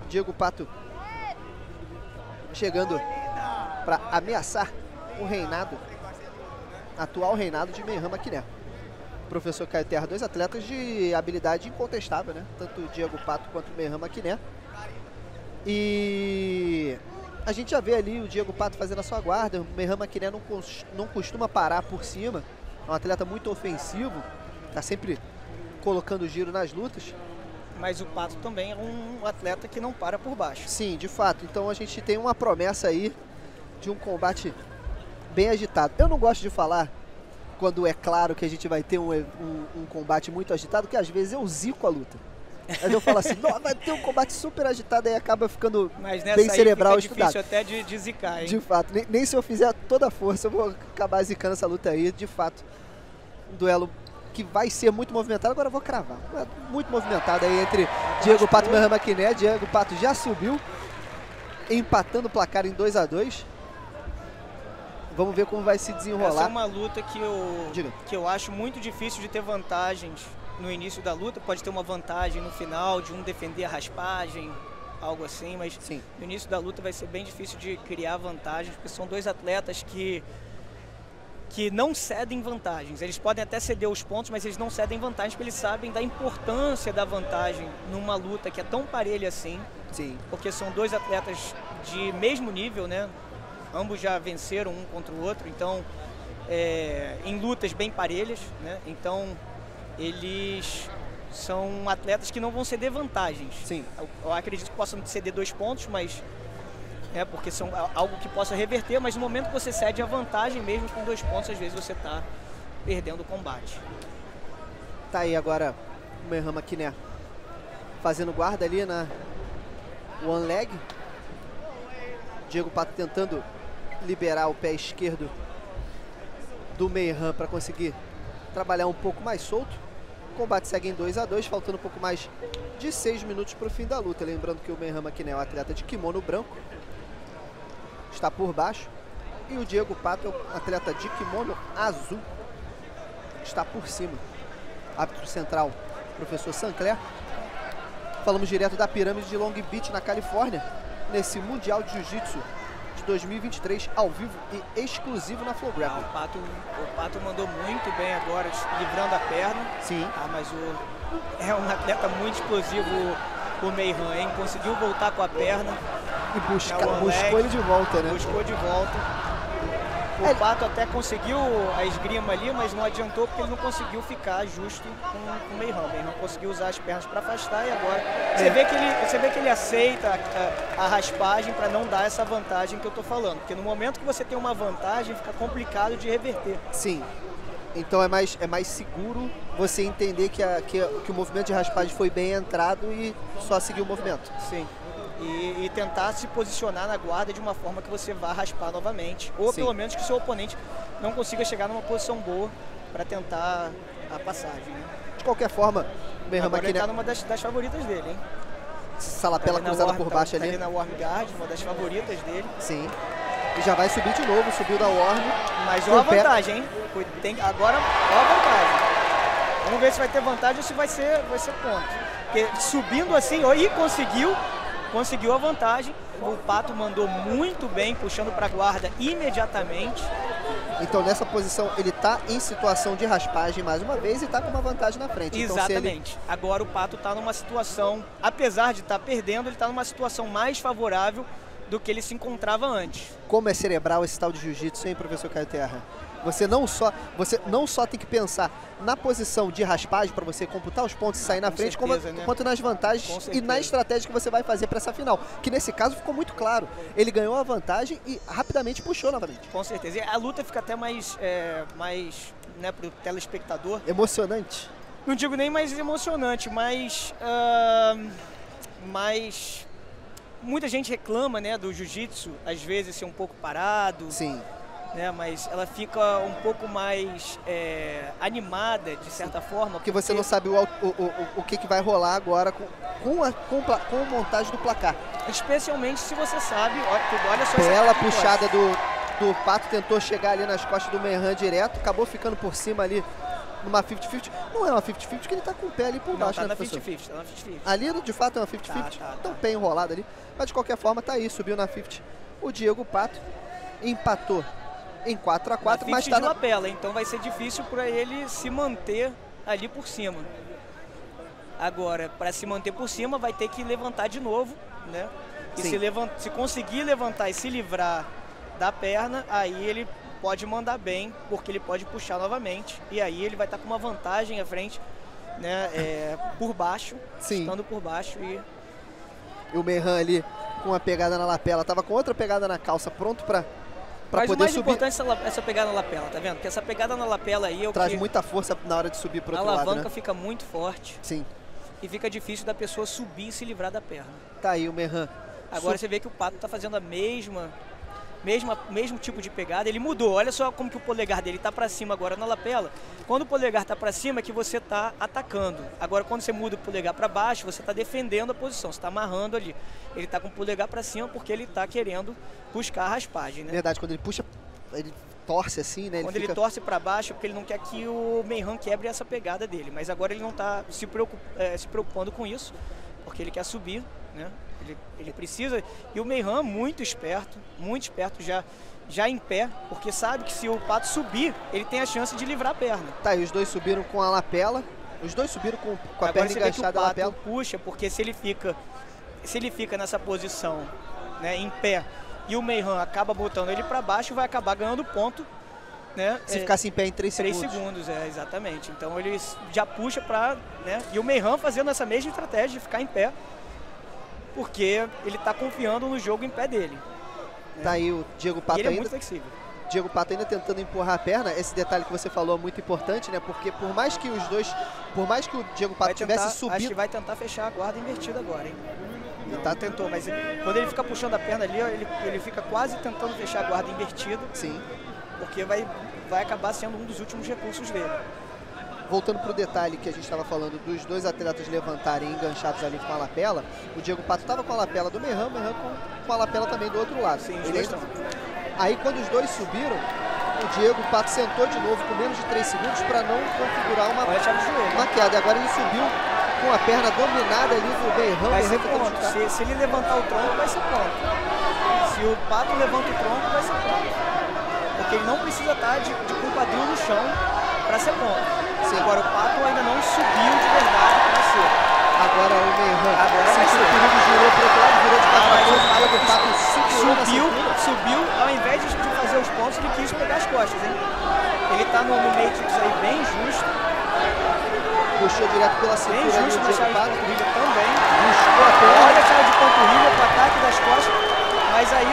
Diego Pato chegando para ameaçar o reinado, atual reinado de Meyran Maquiné. Professor Caio Terra, 2 atletas de habilidade incontestável, né? Tanto o Diego Pato quanto o Meyran Maquiné. E a gente já vê ali o Diego Pato fazendo a sua guarda. O Meyran Maquiné não costuma parar por cima. É um atleta muito ofensivo, tá sempre colocando giro nas lutas. Mas o Pato também é um atleta que não para por baixo. Sim, de fato. Então a gente tem uma promessa aí de um combate bem agitado. Eu não gosto de falar quando é claro que a gente vai ter um combate muito agitado, que às vezes eu zico a luta. Aí eu falo assim, vai ter um combate super agitado, aí acaba ficando bem cerebral estudado. Difícil até de zicar, hein? De fato, nem se eu fizer toda a força eu vou acabar zicando essa luta aí. De fato, um duelo que vai ser muito movimentado, agora eu vou cravar. Muito movimentado aí entre Diego Pato e Meyhan Maquiné. Diego Pato já subiu, empatando o placar em 2-2. Vamos ver como vai se desenrolar. Essa é uma luta que eu acho muito difícil de ter vantagens no início da luta. Pode ter uma vantagem no final, de um defender a raspagem, algo assim, mas sim, no início da luta vai ser bem difícil de criar vantagens, porque são dois atletas que não cedem vantagens. Eles podem até ceder os pontos, mas eles não cedem vantagens, porque eles sabem da importância da vantagem numa luta que é tão parelha assim. Sim. Porque são dois atletas de mesmo nível, né? Ambos já venceram um contra o outro, então, em lutas bem parelhas, né? Então, eles são atletas que não vão ceder vantagens. Sim. Eu acredito que possam ceder 2 pontos, mas porque são algo que possa reverter, mas no momento que você cede a vantagem, mesmo com 2 pontos, às vezes você está perdendo o combate. Tá aí agora o Meyhan Maquiné fazendo guarda ali na one leg. Diego Pato tentando liberar o pé esquerdo do Meyhan para conseguir trabalhar um pouco mais solto. O combate segue em 2-2, faltando um pouco mais de 6 minutos para o fim da luta. Lembrando que o Meyhan Maquiné é um atleta de kimono branco, está por baixo, e o Diego Pato é um atleta de kimono azul, está por cima. Árbitro central, professor Sancler. Falamos direto da pirâmide de Long Beach, na Califórnia, nesse Mundial de Jiu-Jitsu de 2023, ao vivo e exclusivo na FloGrappling. O Pato mandou muito bem agora, livrando a perna. Sim. Mas é um atleta muito explosivo, o Meyhan, hein? Conseguiu voltar com a perna. E buscou ele de volta, né? Buscou de volta. O Pato até conseguiu a esgrima ali, mas não adiantou porque ele não conseguiu ficar justo com o Meyhan. O Meyhan conseguiu usar as pernas para afastar e agora você vê que ele aceita a raspagem para não dar essa vantagem que eu tô falando. Porque no momento que você tem uma vantagem, fica complicado de reverter. Sim. Então é mais seguro você entender que o movimento de raspagem foi bem entrado e só seguir o movimento. Sim. E tentar se posicionar na guarda de uma forma que você vá raspar novamente. Ou pelo menos que o seu oponente não consiga chegar numa posição boa para tentar a passagem. Né? De qualquer forma, o Meyhan Maquiné... Ele tá numa das favoritas dele, hein? Essa lapela cruzada por baixo ali. Ali na warm guard, uma das favoritas dele. Sim. E já vai subir de novo, subiu da warm. Mas ó a vantagem, hein? Agora, ó a vantagem. Vamos ver se vai ter vantagem ou se vai ser ponto. Porque subindo assim, e conseguiu a vantagem. O Pato mandou muito bem, puxando para a guarda imediatamente. Então nessa posição ele está em situação de raspagem mais uma vez e está com uma vantagem na frente. Exatamente. Então, agora o Pato está numa situação, apesar de estar perdendo, ele está numa situação mais favorável do que ele se encontrava antes. Como é cerebral esse tal de jiu-jitsu, hein, professor Caio Terra? Você não só tem que pensar na posição de raspagem para você computar os pontos e sair na frente, quanto nas vantagens e na estratégia que você vai fazer para essa final. Que nesse caso ficou muito claro. Ele ganhou a vantagem e rapidamente puxou novamente. Com certeza. E a luta fica até mais né, para o telespectador. Emocionante? Não digo nem mais emocionante, mas muita gente reclama, né, do jiu-jitsu, às vezes ser um pouco parado. Sim. Né, mas ela fica um pouco mais animada, de certa forma. Porque você não sabe o que vai rolar agora com a montagem do placar. Especialmente se você sabe, olha só bela puxada do Pato, tentou chegar ali nas costas do Meyhan direto, acabou ficando por cima ali numa 50-50. Não é uma 50-50 porque ele tá com o pé ali por baixo, tá né, na professor? 50-50, tá na 50-50. Ali de fato é uma 50-50, tá um pé enrolado ali. Mas de qualquer forma tá aí, subiu na 50. O Diego Pato empatou em 4-4, mas tá na lapela, então vai ser difícil para ele se manter ali por cima. Agora, para se manter por cima, vai ter que levantar de novo, né? E se conseguir levantar e se livrar da perna, aí ele pode mandar bem, porque ele pode puxar novamente, e aí ele vai estar com uma vantagem à frente, né? Por baixo, estando por baixo. E o Meyhan ali com uma pegada na lapela, tava com outra pegada na calça, pronto para para poder o mais subir. importante é essa pegada na lapela, tá vendo? Porque essa pegada na lapela aí é o Traz que muita força na hora de subir pro outro a lado, alavanca né? fica muito forte. Sim. E fica difícil da pessoa subir e se livrar da perna. Tá aí o Merhan. Agora você vê que o Pato tá fazendo a mesmo tipo de pegada. Ele mudou, olha só como que o polegar dele tá para cima agora na lapela. Quando o polegar tá para cima é que você tá atacando. Agora quando você muda o polegar para baixo, você tá defendendo a posição, você tá amarrando ali. Ele tá com o polegar para cima porque ele tá querendo buscar a raspagem, né? Verdade, quando ele puxa, ele torce assim, né? Quando ele torce para baixo é porque ele não quer que o Merhan quebre essa pegada dele. Mas agora ele não tá se preocupando com isso, porque ele quer subir, né? Ele precisa, e o Merhan muito esperto já em pé, porque sabe que se o Pato subir, ele tem a chance de livrar a perna. Tá, e os dois subiram com a lapela, os dois subiram com a Agora perna você vê que o enganchada na Pato lapela. puxa, porque se ele fica nessa posição, né, em pé, e o Merhan acaba botando ele para baixo, vai acabar ganhando ponto, né? Se ficasse em pé em 3 segundos. 3 segundos, exatamente. Então ele já puxa para, né, e o Merhan fazendo essa mesma estratégia de ficar em pé, porque ele está confiando no jogo em pé dele. Tá aí o Diego Pato ele é ainda. muito flexível. Diego Pato ainda tentando empurrar a perna. Esse detalhe que você falou é muito importante, né? Porque por mais que o Diego Pato tivesse subido... Acho que vai tentar fechar a guarda invertida agora, hein? Não, tentou, mas quando ele fica puxando a perna ali, ele fica quase tentando fechar a guarda invertida. Sim. Porque vai acabar sendo um dos últimos recursos dele. Voltando para o detalhe que a gente estava falando dos dois atletas levantarem enganchados ali com a lapela, o Diego Pato estava com a lapela do Merhan, o Merhan com a lapela também do outro lado. Sim, os dois estão. Aí quando os dois subiram, o Diego Pato sentou de novo com menos de 3 segundos para não configurar uma queda. E agora ele subiu com a perna dominada ali do Merhan. Vai ser ponto. Se ele levantar o tronco, vai ser ponto. Se o Pato levanta o tronco, vai ser ponto. Porque ele não precisa estar com o quadril no chão para ser ponto. Sim. Agora o Pato ainda não subiu de verdade para ser. Agora o Merhan sentiu o perigo, girou para o outro lado, virou de quatro. O Pato subiu, ao invés de fazer os pontos, ele quis pegar as costas, hein? Ele tá no Matrix aí bem justo. Puxou direto pela cintura. Bem justo na chave de panturrilha também. Buscou a perna. Olha a chave de panturrilha para ataque das costas. Mas aí...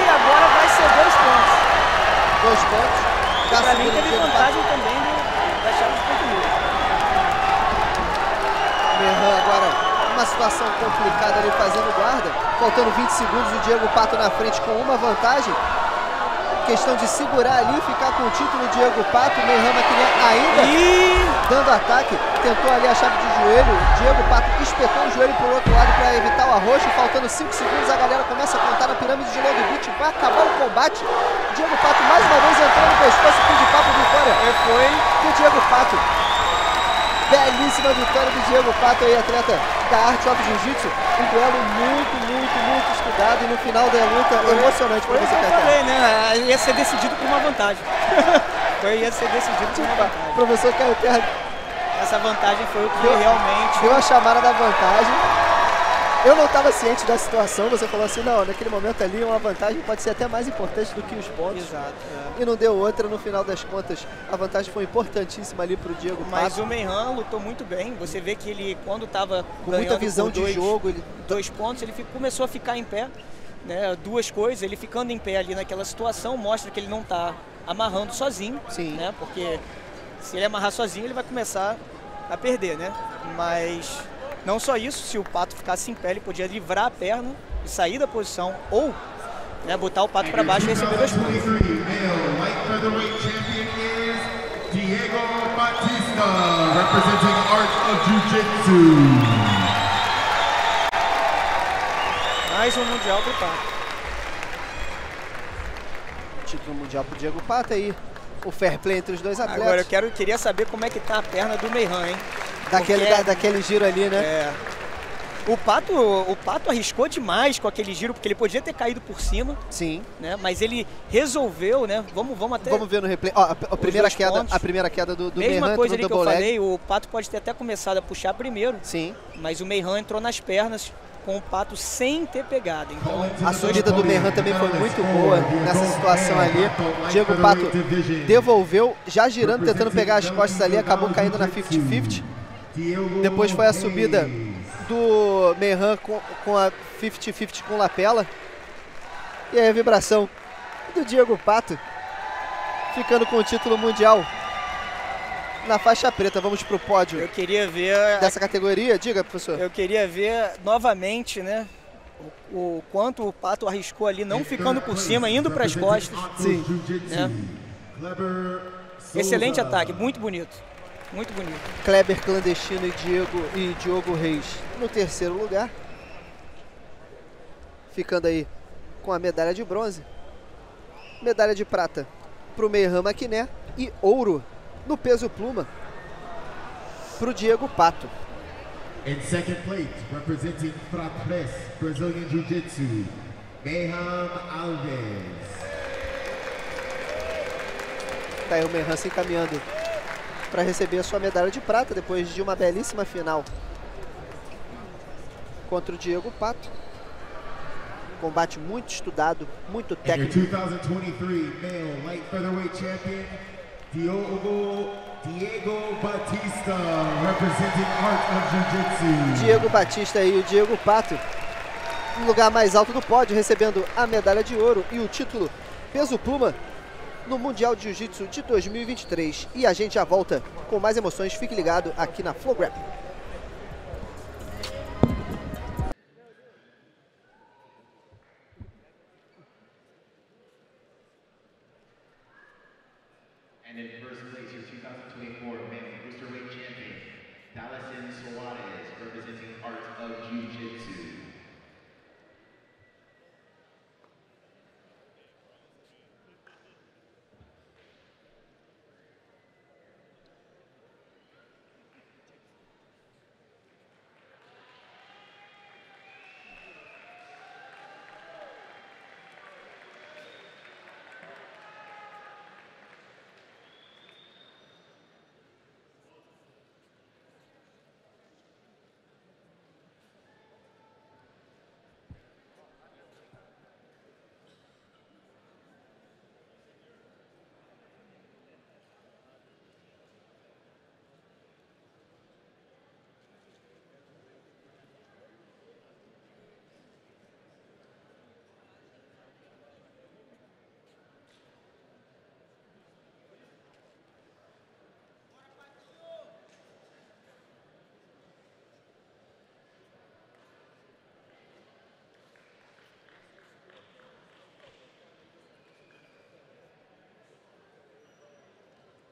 agora vai ser 2 pontos. 2 pontos. Para mim teve vantagem também da chave de panturrilha. Merhan agora uma situação complicada ali fazendo guarda. Faltando 20 segundos, o Diego Pato na frente com uma vantagem. Questão de segurar ali, ficar com o título. Diego Pato, Merhan ainda dando ataque. Tentou ali a chave de joelho. Diego Pato espetou o joelho pro outro lado para evitar o arroxo. Faltando 5 segundos, a galera começa a contar na pirâmide de Longbeat. Vai acabar o combate. Diego Pato mais uma vez entrando no pescoço. Fim de papo, vitória. Foi do Diego Pato. Belíssima vitória do Diego Pato aí, atleta da Art of Jiu-Jitsu. Um duelo muito estudado e no final da luta emocionante para você, Caetano. Né? Ia ser decidido por uma vantagem. Ia ser decidido por uma vantagem. Professor Caetano. Essa vantagem foi o que realmente... Deu a chamada da vantagem. Eu não estava ciente da situação, você falou assim, não, naquele momento ali uma vantagem pode ser até mais importante do que os pontos. Exato. E não deu outra, no final das contas, a vantagem foi importantíssima ali para o Diego Pato. Mas o Merhan lutou muito bem, você vê que ele, quando estava com muita visão de jogo, 2 pontos, ele começou a ficar em pé, né? 2 coisas, ele ficando em pé ali naquela situação, mostra que ele não está amarrando sozinho. Sim. Né? Porque se ele amarrar sozinho, ele vai começar a perder, né? Mas... não só isso, se o Pato ficasse em pé, ele podia livrar a perna e sair da posição, ou, né, botar o Pato para baixo e receber 2 pontos. Diego Batista, representing Art of Jiu-Jitsu. Mais um mundial pro Pato. Título mundial pro Diego Pato aí. O fair play entre os dois atletas. Agora eu queria saber como é que tá a perna do Merhan, hein? Daquele giro ali, né? É. O Pato arriscou demais com aquele giro, porque ele podia ter caído por cima. Sim. Né? Mas ele resolveu, né? Vamos ver no replay. Ó, a primeira queda do Merhan. Mesma coisa ali que eu falei, o Pato pode ter até começado a puxar primeiro. Sim. Mas o Merhan entrou nas pernas com o Pato sem ter pegado. Então, a subida do Merhan também foi muito boa nessa situação ali. Diego Pato devolveu, já girando, tentando pegar as costas ali, acabou caindo na 50-50. Depois foi a subida do Merhan com a 50-50 com lapela. E aí a vibração do Diego Pato, ficando com o título mundial na faixa preta. Vamos pro pódio. Eu queria ver dessa categoria. Diga, professor. Eu queria ver novamente, né, o quanto o Pato arriscou ali, não ficando por cima, indo para as costas. Sim. Né? Excelente ataque, muito bonito. Muito bonito. Kleber Clandestino e Diogo Reis no terceiro lugar. Ficando aí com a medalha de bronze. Medalha de prata para o Meyran Maquiné e ouro no peso pluma para o Diego Pato. In second place, representing Fratres, Brazilian Jiu-Jitsu, Meyran Alves. Tá aí o Meyran se encaminhando para receber a sua medalha de prata depois de uma belíssima final contra o Diego Pato. Combate muito estudado, muito técnico. 2023 male light featherweight champion, Diego Batista, representing Art of Jiu-Jitsu. Diego Batista e o Diego Pato no lugar mais alto do pódio, recebendo a medalha de ouro e o título peso pluma no Mundial de Jiu-Jitsu de 2023. E a gente já volta com mais emoções. Fique ligado aqui na FloGrappling. And in first place, your 2024 male cruiserweight champion, Dalison Suarez, representing Art of Jiu-Jitsu.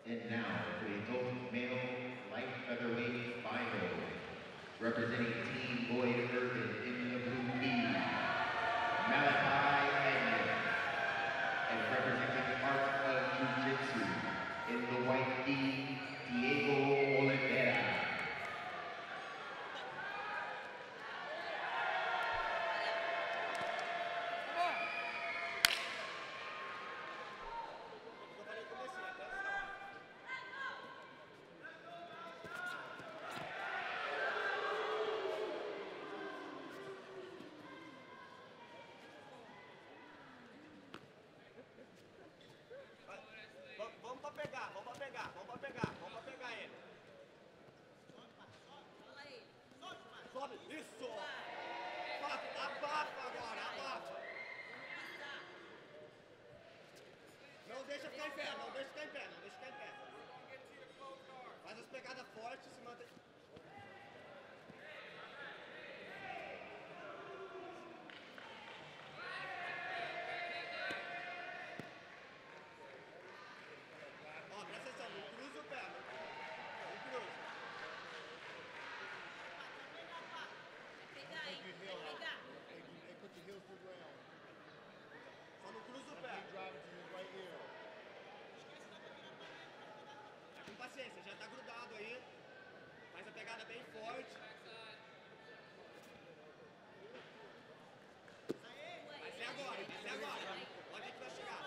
And now for the adult male light featherweight final, representing Team Boyd Urban in the blue knee, Malachi Edmond, and representing Art of Jiu-Jitsu in the white knee, Diego Oliveira. Deixa ficar em pé, não deixa ficar em pé, não deixa ficar em pé. Faz as pegadas fortes, se mantém. Ó, presta atenção, não cruza o pé, não cruza. Só não cruza o pé. Com paciência, já tá grudado aí. Faz a pegada bem forte. Vai ser agora, vai ser agora. Pode ir que vai chegar.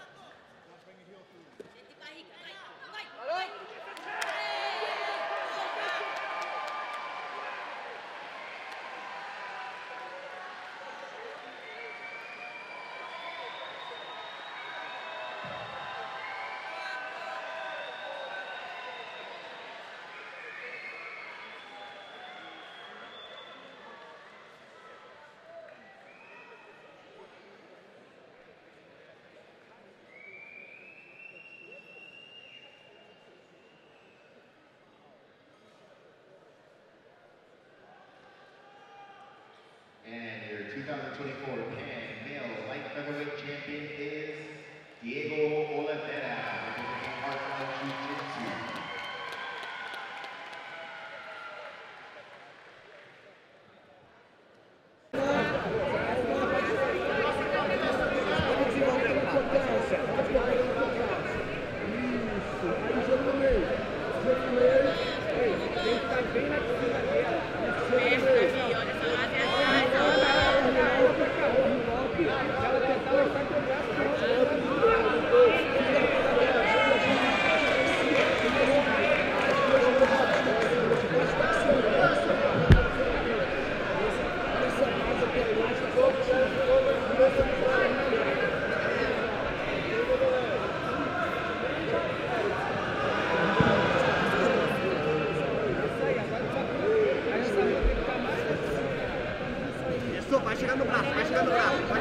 2024 Pan Male Light Featherweight Champion is Diego Oliveira, representing Art of Jiu-Jitsu. Vai chegando no braço, vai chegando no braço. Vai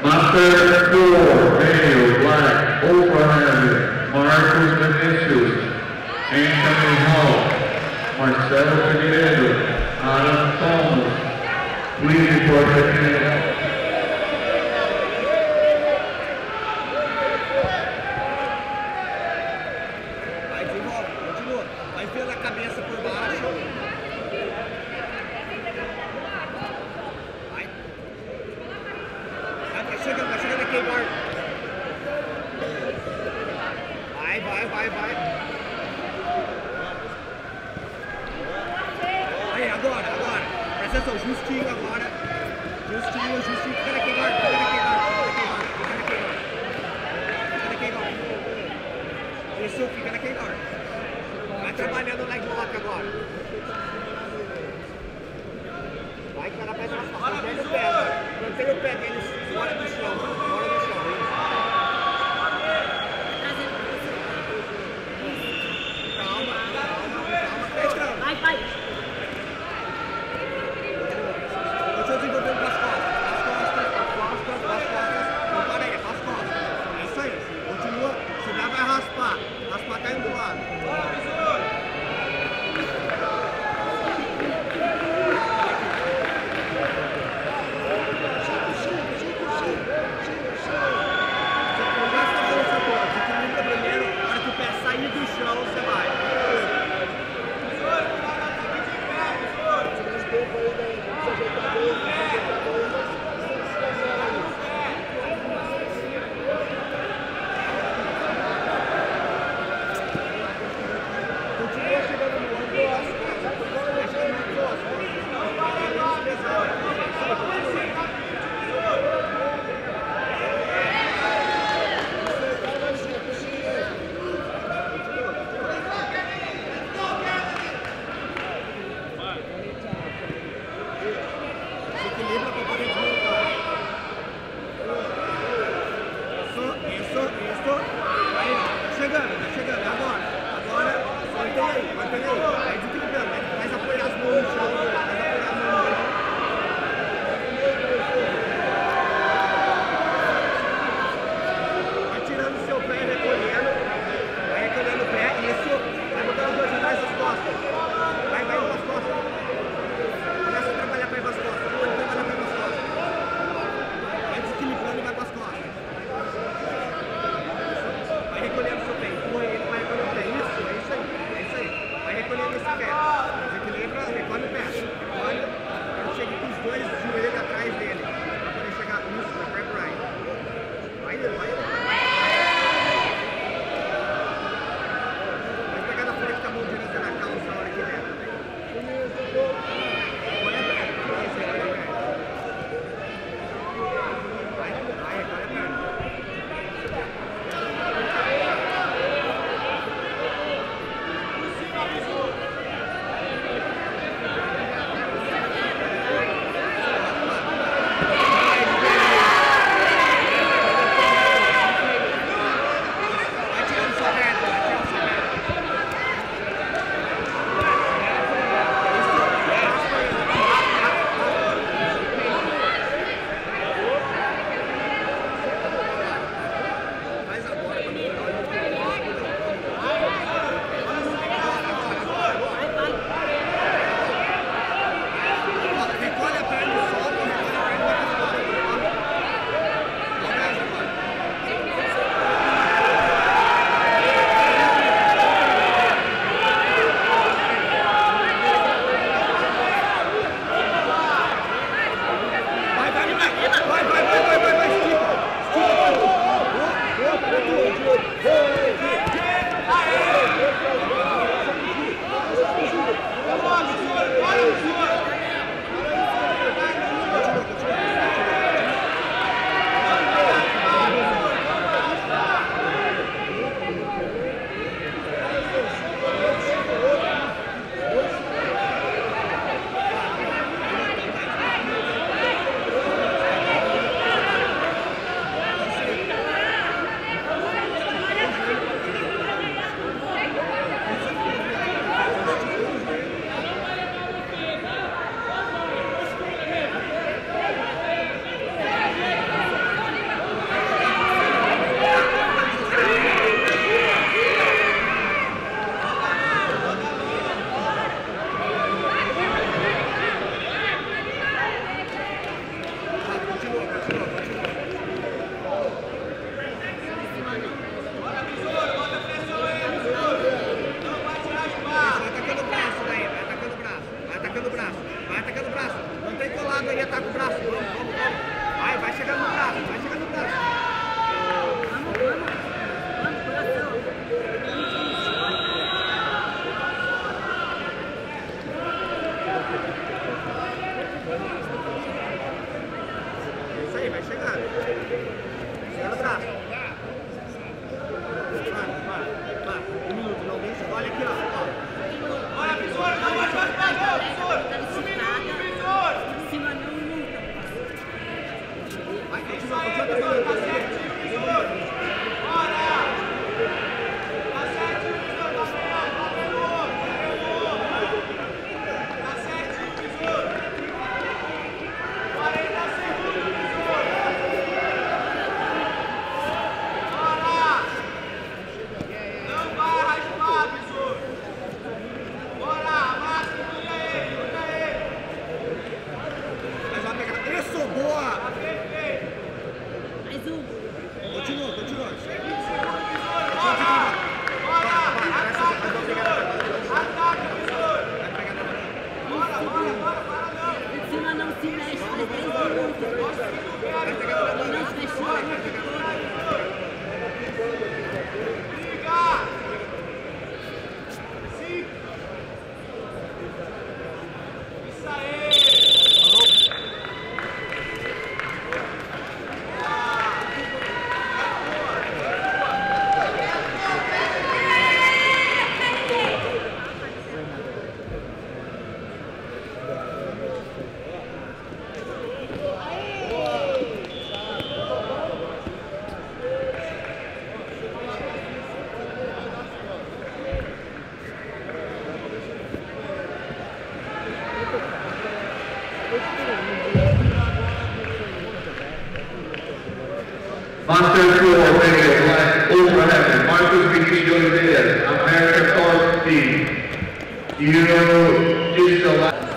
Master 4, male, black, overhand, Marcos Vinicius, Anthony Hall, Marcelo Figueiredo, Adam Thomas, please report the candidates. Vai, desenvolve, continua. Vai vendo a cabeça por baixo. Vai chegando aqui, Mark. Vai. Aí, agora. Presta atenção, justinho agora. Justinho. Fica aqui, Mark. Isso, fica naquele Mark. Vai trabalhando o leg lock agora. Vai que vai na peça nas costas. Mantém o pé dele fora do chão. Vai. Deixa eu desenvolver para as costas. Não para aí, para as costas. É isso aí. Continua. Se dá, vai raspar. Raspar caindo do lado. Monster 4, Radio Black, Ultra Heaven, Marcos Vinicius Diaz, American Force Team, Diego Pato.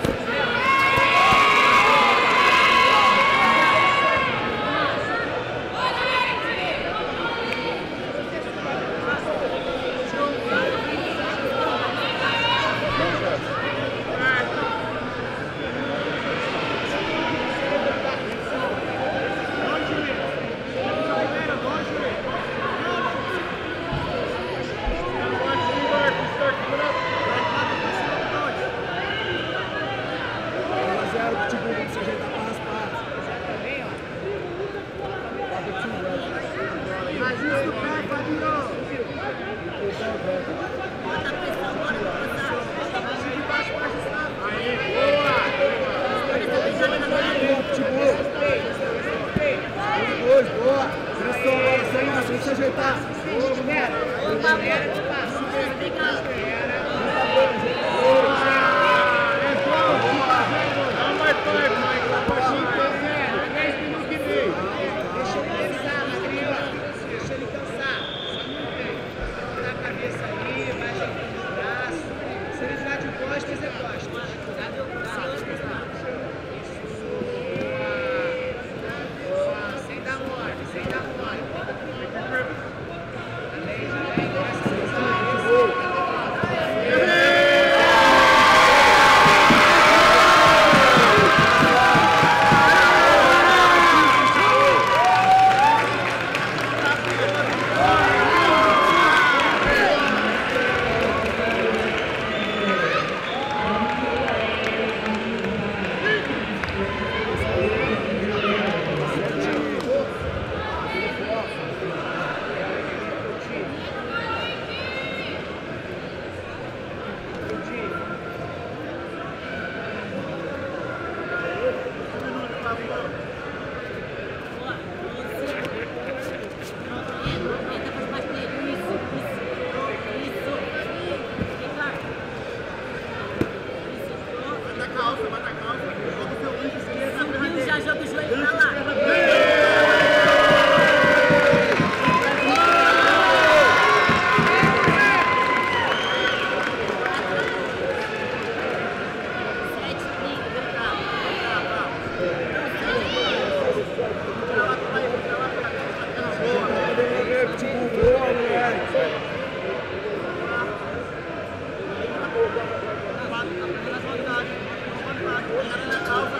calça, bate a calça, bota o seu lanche, você já joga o joelho pra lá. Calma.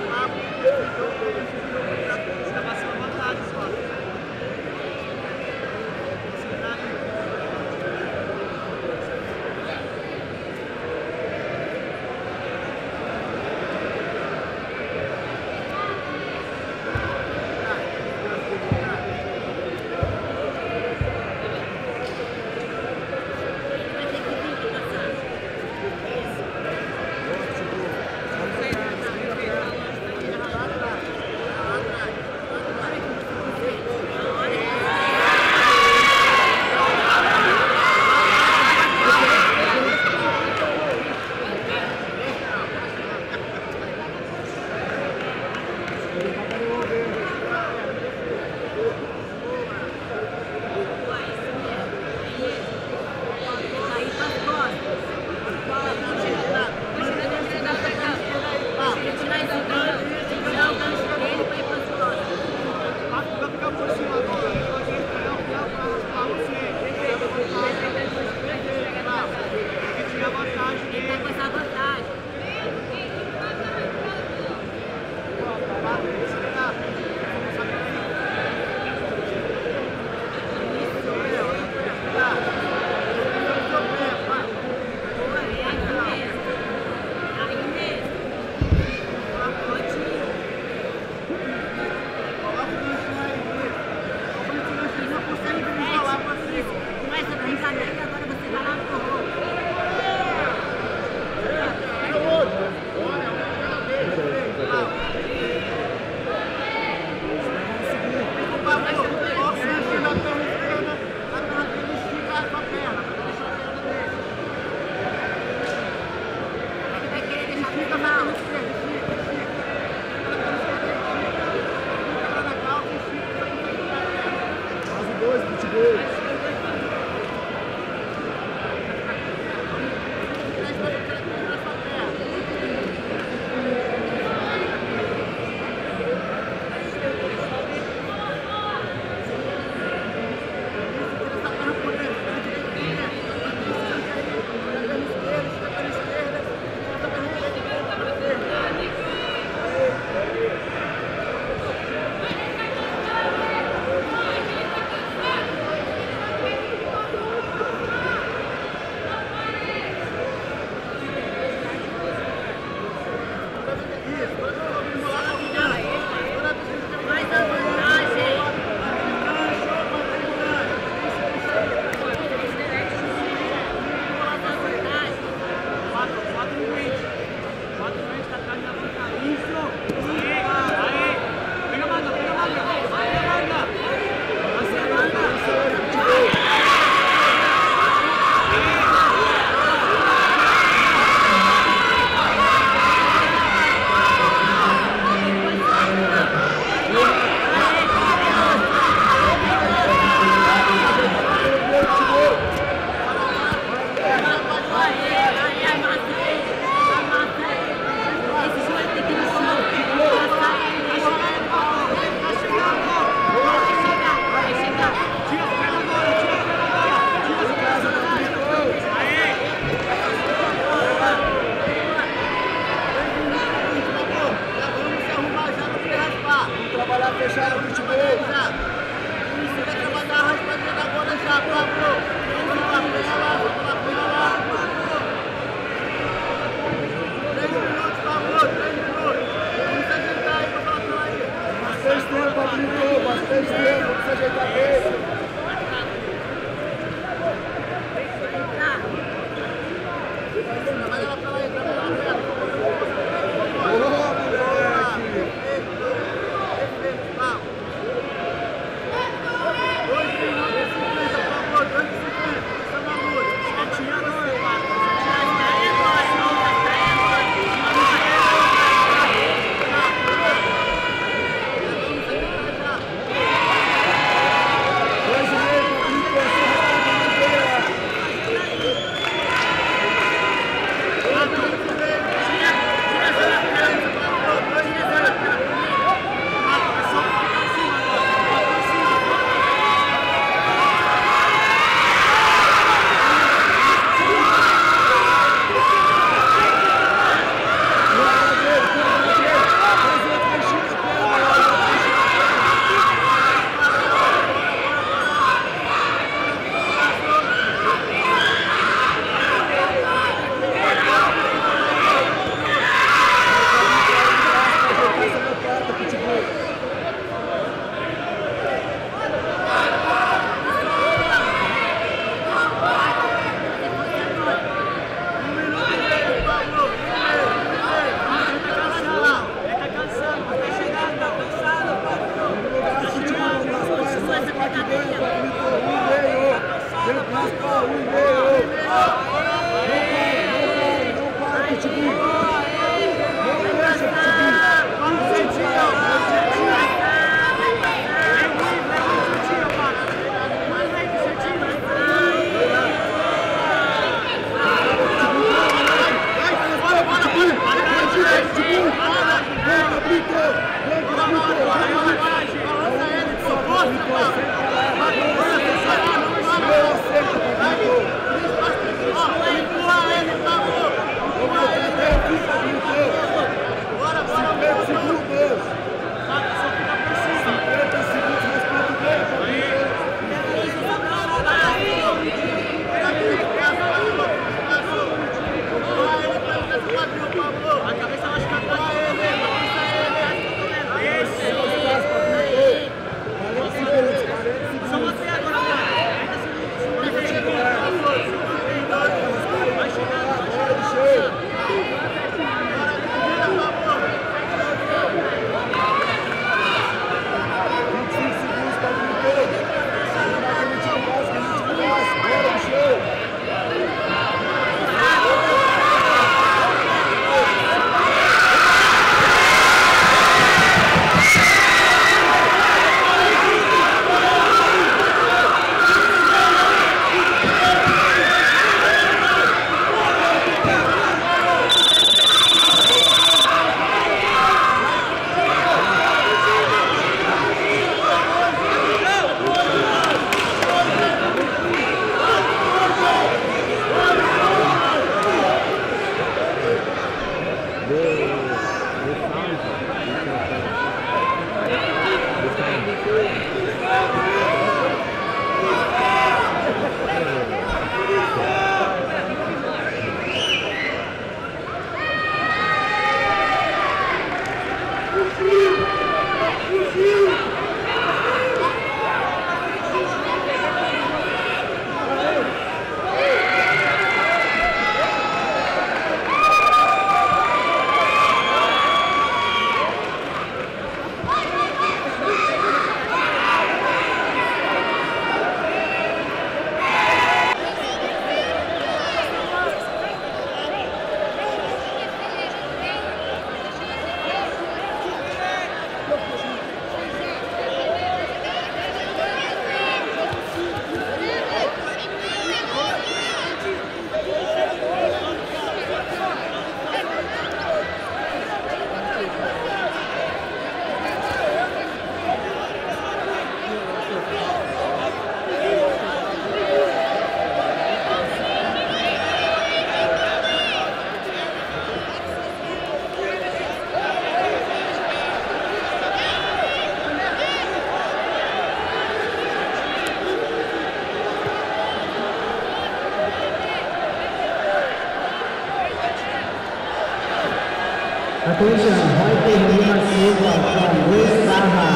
Attention, Jorge Lima Silva from West Baja.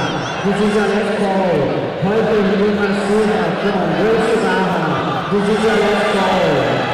This is your last call. Jorge Lima Silva from West Baja. This is your last call.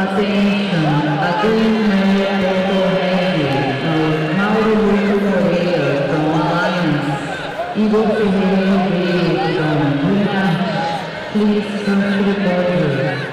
Attention, a green male photo ready from Mauro Correa from Alliance. Igor Ferreira from Luna. Please come to the podium.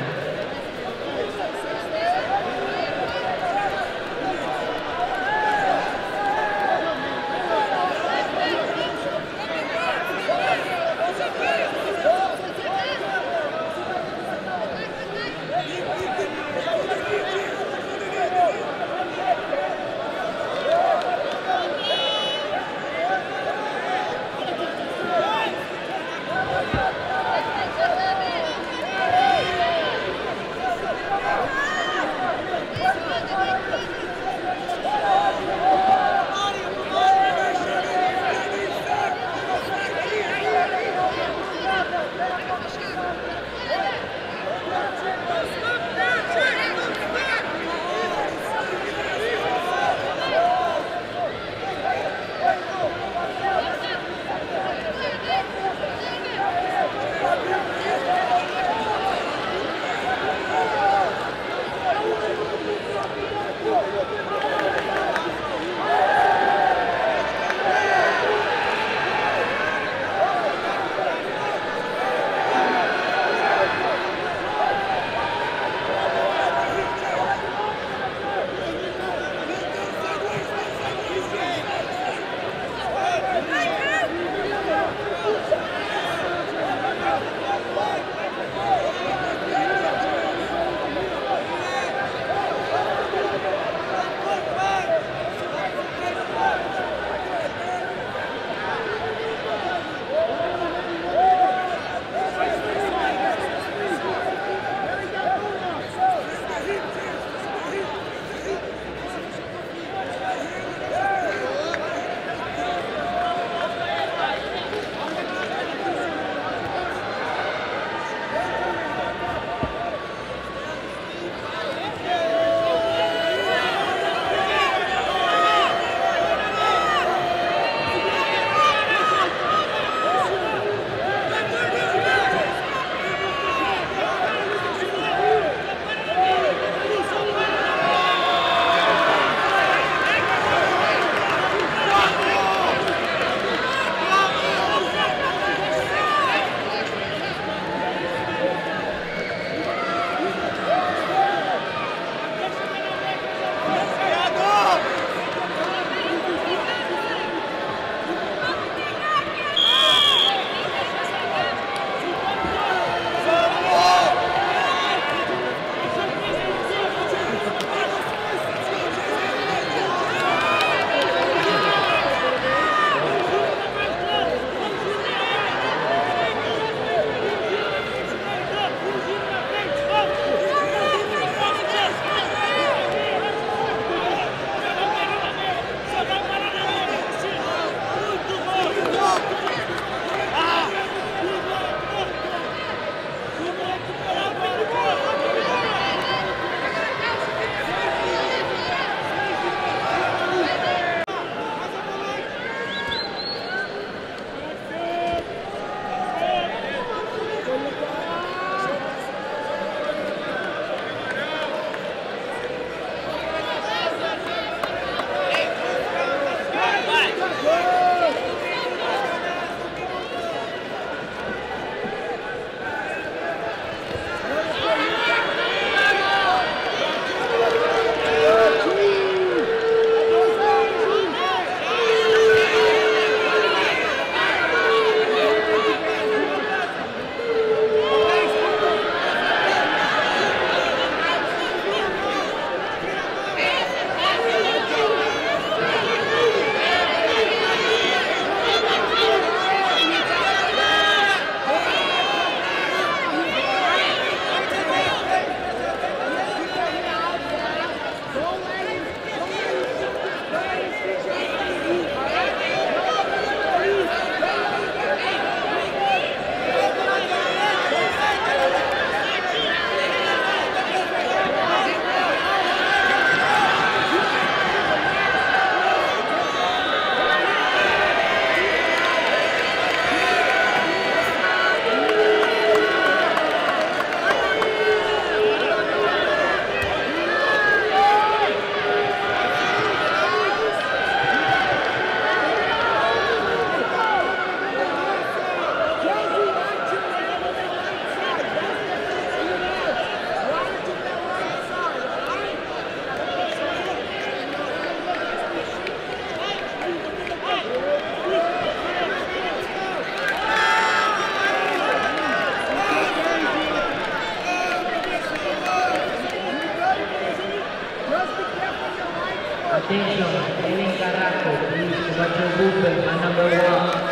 please watch your movement on number 1.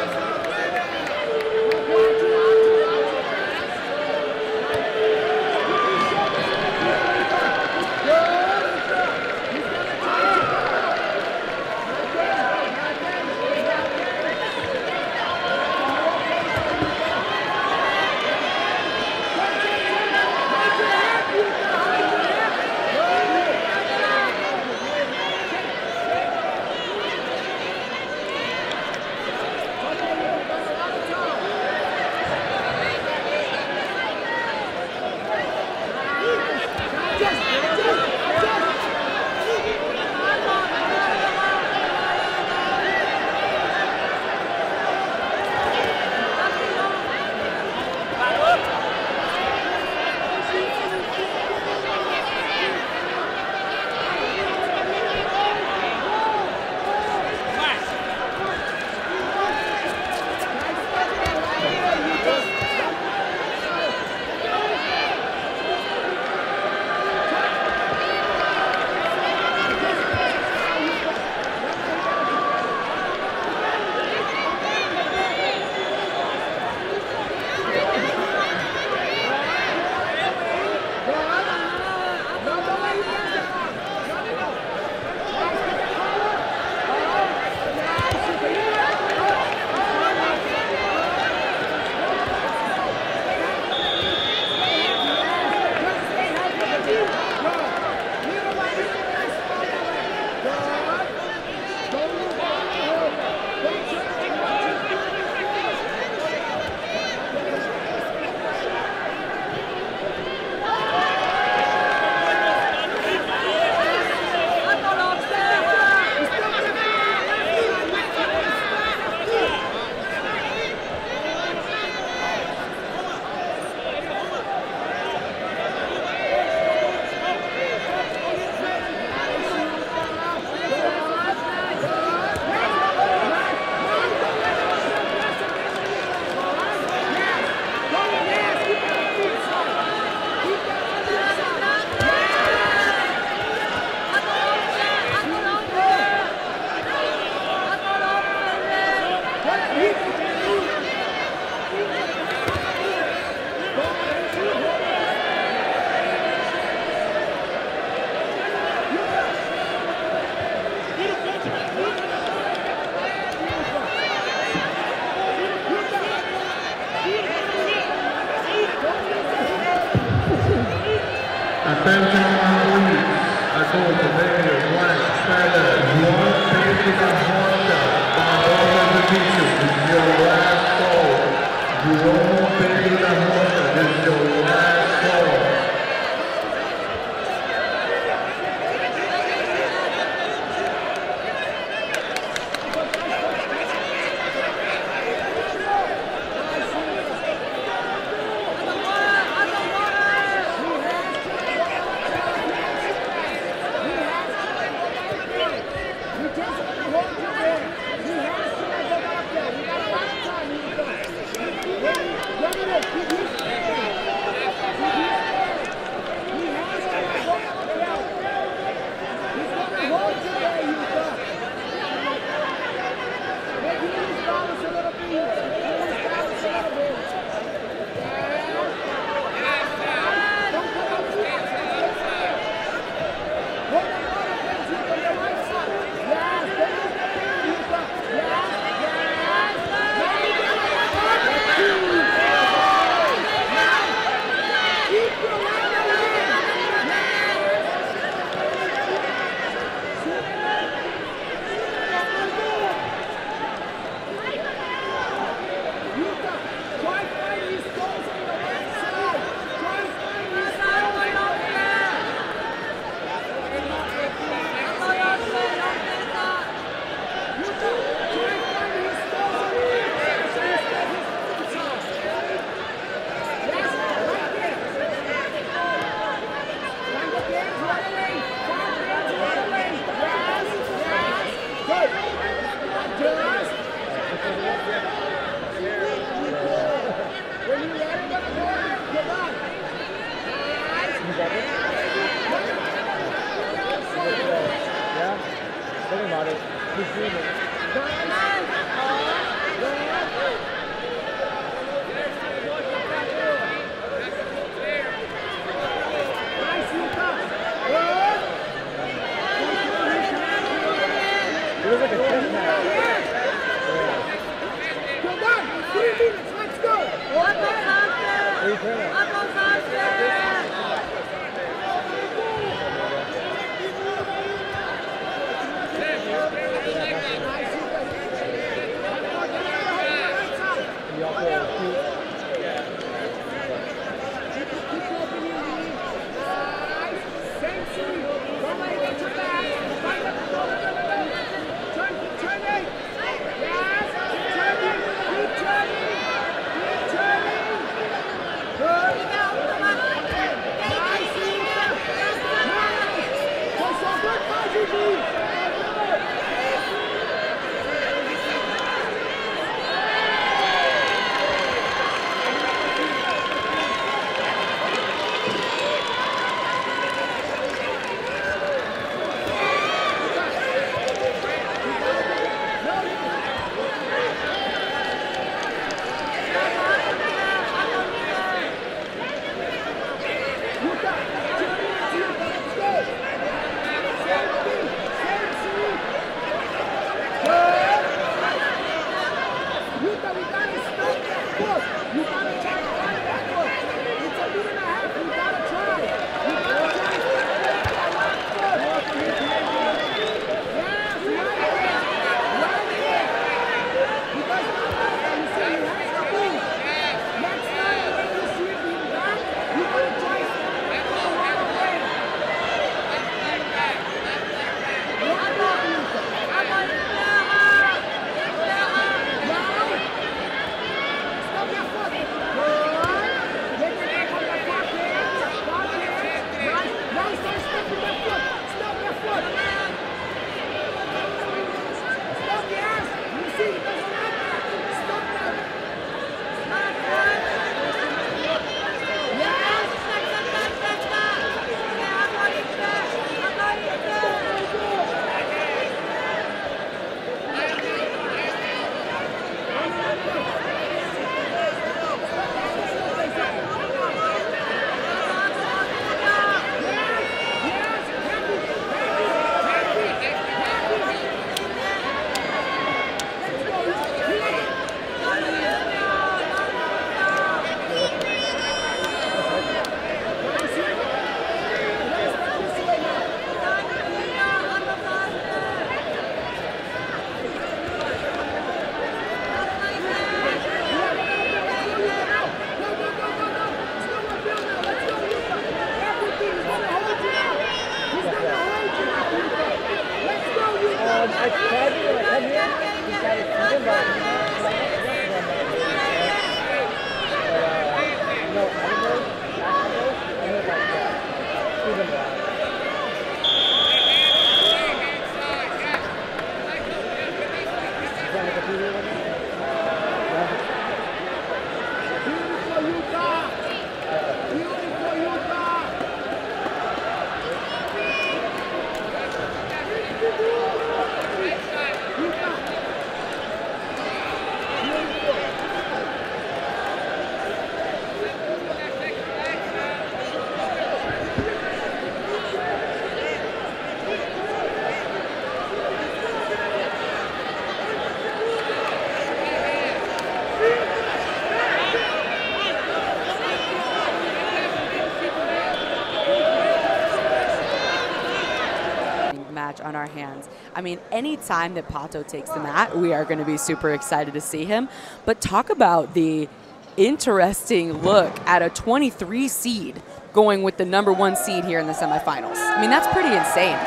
On our hands. I mean, any time that Pato takes the mat, we are going to be super excited to see him. But talk about the interesting look at a 23 seed going with the #1 seed here in the semifinals. I mean, that's pretty insane.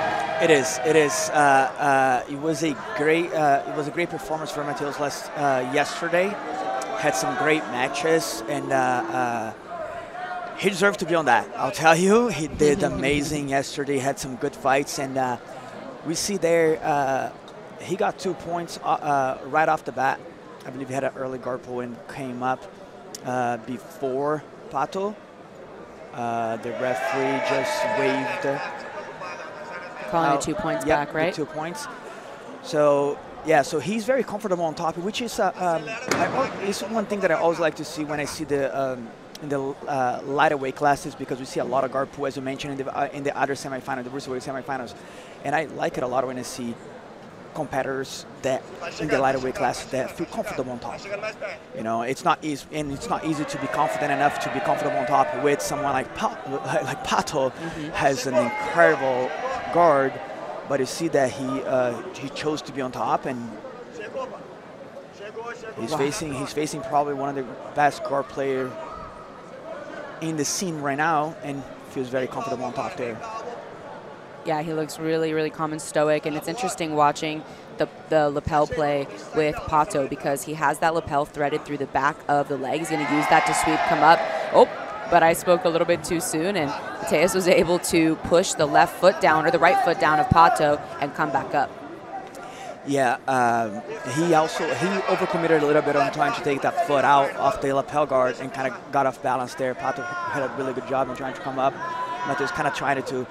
It is. It is. It was a great performance for Mateus yesterday. Had some great matches, and he deserved to be on that. I'll tell you, he did amazing yesterday. Had some good fights, and we see there he got 2 points right off the bat. I believe he had an early guard pull and came up before Pato. The referee just waved. Calling the 2 points back, right? 2 points. So, yeah, so he's very comfortable on top, which is it's one thing that I always like to see when I see the in the lighter weight classes, because we see a lot of guard pull, as you mentioned, in the other semifinal, the Bruiserweight semifinals. And I like it a lot when I see competitors that in the lighter weight class that feel comfortable on top. You know, it's not easy, and it's not easy to be confident enough to be comfortable on top with someone like Pato. Has an incredible guard, but you see that he chose to be on top, and he's facing probably one of the best guard players in the scene right now, and feels very comfortable on top there. Yeah, he looks really, really calm and stoic, and it's interesting watching the lapel play with Pato, because he has that lapel threaded through the back of the leg. He's going to use that to sweep, come up. Oh, but I spoke a little bit too soon, and Mateus was able to push the left foot down, or the right foot down of Pato, and come back up. Yeah, he overcommitted a little bit on trying to take that foot out off the lapel guard and kind of got off balance there. Pato had a really good job in trying to come up. Mateus kind of trying to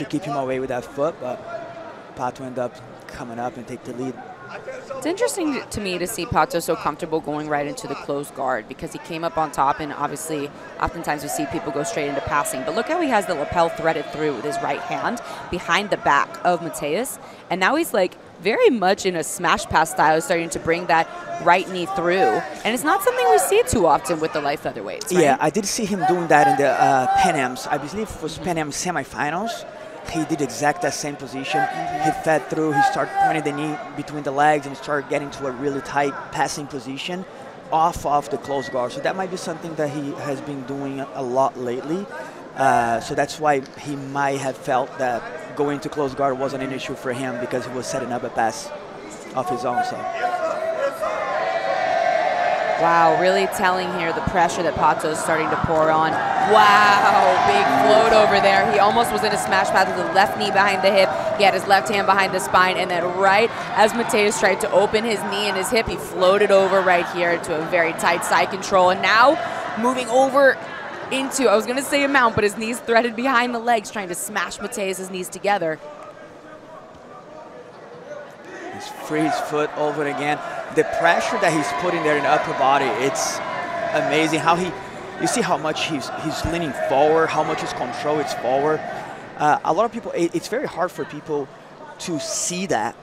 keep him away with that foot, but Pato ended up coming up and take the lead. It's interesting to me to see Pato so comfortable going right into the closed guard, because he came up on top, and obviously oftentimes we see people go straight into passing. But look how he has the lapel threaded through with his right hand behind the back of Mateus, and now he's like very much in a smash pass style, is starting to bring that right knee through. And it's not something we see too often with the light featherweights, right? Yeah, I did see him doing that in the Pan Ams. I believe it was Pan Am semifinals. He did exact that same position. He fed through, he started pointing the knee between the legs and started getting to a really tight passing position off of the close guard. So that might be something that he has been doing a lot lately. So that's why he might have felt that going to close guard wasn't an issue for him, because he was setting up a pass of his own. So. Wow, really telling here the pressure that Pato's starting to pour on. Wow, big float over there. He almost was in a smash pass with the left knee behind the hip. He had his left hand behind the spine, and then right as Mateus tried to open his knee and his hip, he floated over right here into a very tight side control. And now moving over into, I was gonna say a mount, but his knees threaded behind the legs, trying to smash Mateus' knees together. He's free his foot over it again. The pressure that he's putting there in the upper body, it's amazing how you see how much he's leaning forward, how much his control is forward. A lot of people, it's very hard for people to see that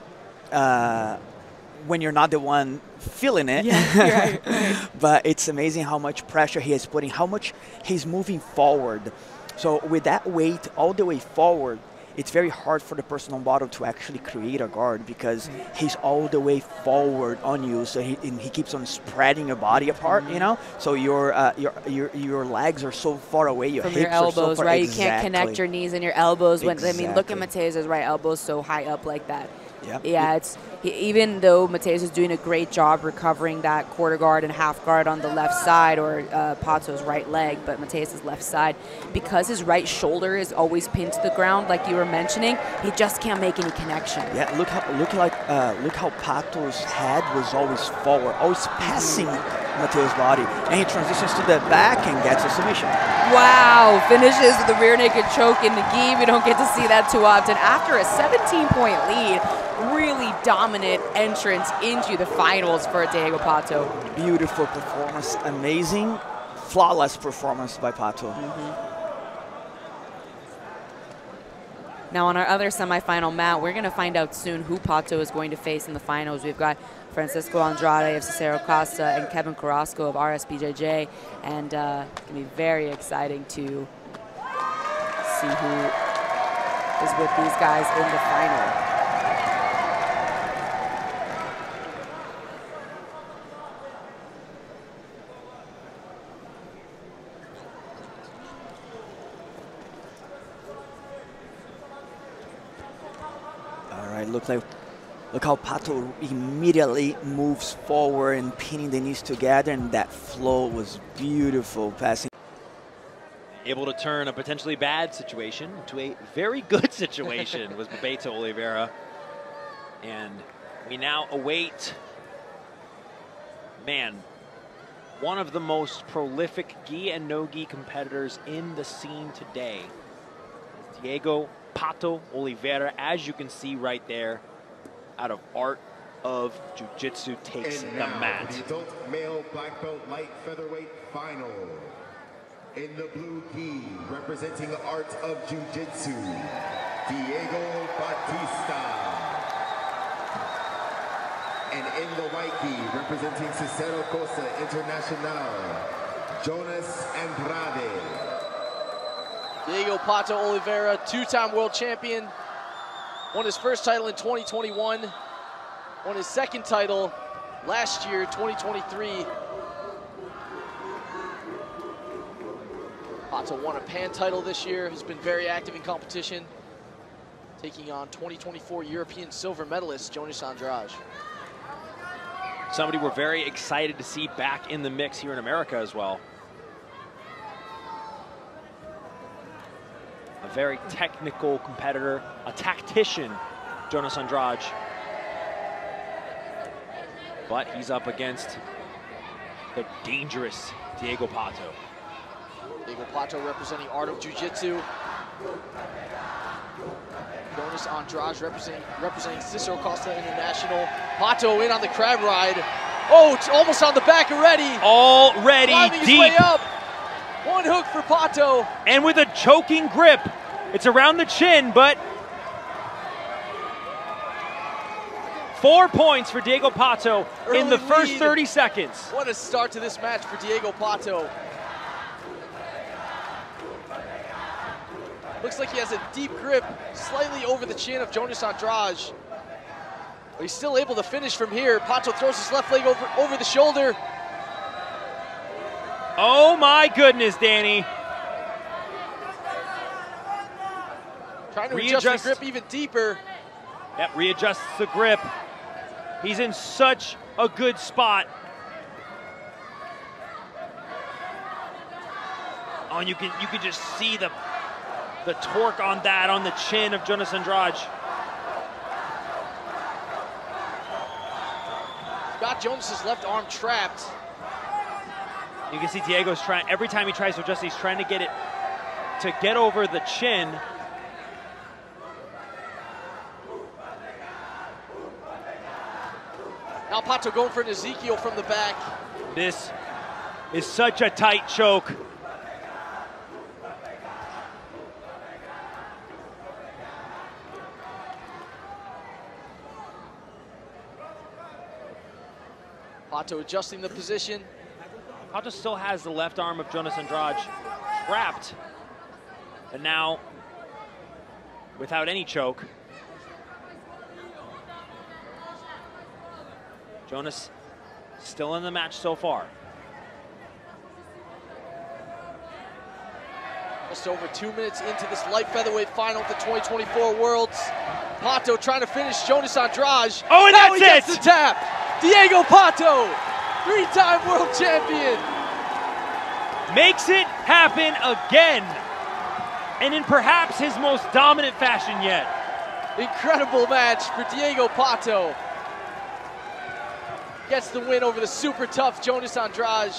when you're not the one feeling it. Yeah, right. But it's amazing how much pressure he is putting, how much he's moving forward. So with that weight all the way forward, it's very hard for the person on bottom to actually create a guard, because he's all the way forward on you. So he keeps on spreading your body apart, you know. So your legs are so far away, your from hips your elbows, are so far, right? exactly. You can't connect your knees and your elbows. When I mean, look at Exactly. Mateus' right elbow so high up like that. Yep. Yeah, even though Mateus is doing a great job recovering that quarter guard and half guard on the left side, or Pato's right leg, but Mateus' left side, because his right shoulder is always pinned to the ground, like you were mentioning, he just can't make any connection. Yeah, look how Pato's head was always forward, always passing Mateus' body, and he transitions to the back and gets a submission. Wow, finishes with a rear naked choke in the gi. We don't get to see that too often. After a 17-point lead, really dominant entrance into the finals for Diego Pato. Beautiful performance, amazing, flawless performance by Pato. Now on our other semifinal mat, we're going to find out soon who Pato is going to face in the finals. We've got Francisco Andrade of Cicero Costa and Kevin Carrasco of RSBJJ, and it's going to be very exciting to see who is with these guys in the final. Look how Pato immediately moves forward and pinning the knees together, and that flow was beautiful passing. Able to turn a potentially bad situation to a very good situation with Bebeto Oliveira. And we now await, man, one of the most prolific gi and no-gi competitors in the scene today. Diego Pato Oliveira, as you can see right there, out of Art of Jiu-Jitsu, takes the mat. The adult male black belt light featherweight final. In the blue gi, representing Art of Jiu-Jitsu, Diego Batista. And in the white gi, representing Cicero Costa Internacional, Jonas Andrade. Diego Pato Oliveira, two-time world champion, won his first title in 2021, won his second title last year, 2023. Pato won a Pan title this year, has been very active in competition, taking on 2024 European silver medalist Jonas Andrade. Somebody we're very excited to see back in the mix here in America as well. A very technical competitor, a tactician, Jonas Andrade. But he's up against the dangerous Diego Pato. Diego Pato representing Art of Jiu-Jitsu. Jonas Andrade representing Cicero Costa International. Pato in on the crab ride. Oh, it's almost on the back already. Already Climbing his deep. way up. One hook for Pato. And with a choking grip. It's around the chin, but 4 points for Diego Pato in the Early first lead. 30 seconds. What a start to this match for Diego Pato. Looks like he has a deep grip, slightly over the chin of Jonas Andrade. But he's still able to finish from here. Pato throws his left leg over the shoulder. Oh my goodness, Danny. Trying to adjust the grip even deeper. Yep, readjusts the grip. He's in such a good spot. Oh, and you can just see the torque on that, on the chin of Jonas Andrade. Got Jonas's left arm trapped. You can see Diego's trying, every time he tries to adjust, he's trying to get over the chin. Now Pato going for an Ezekiel from the back. This is such a tight choke. Pato adjusting the position. Pato still has the left arm of Jonas Andrade trapped. And now, without any choke, Jonas still in the match so far. Just over 2 minutes into this light featherweight final of the 2024 Worlds. Pato trying to finish Jonas Andrade. Oh, and now that's he gets it! the tap. Diego Pato, three-time world champion. Makes it happen again. And in perhaps his most dominant fashion yet. Incredible match for Diego Pato. Gets the win over the super tough Jonas Andrade.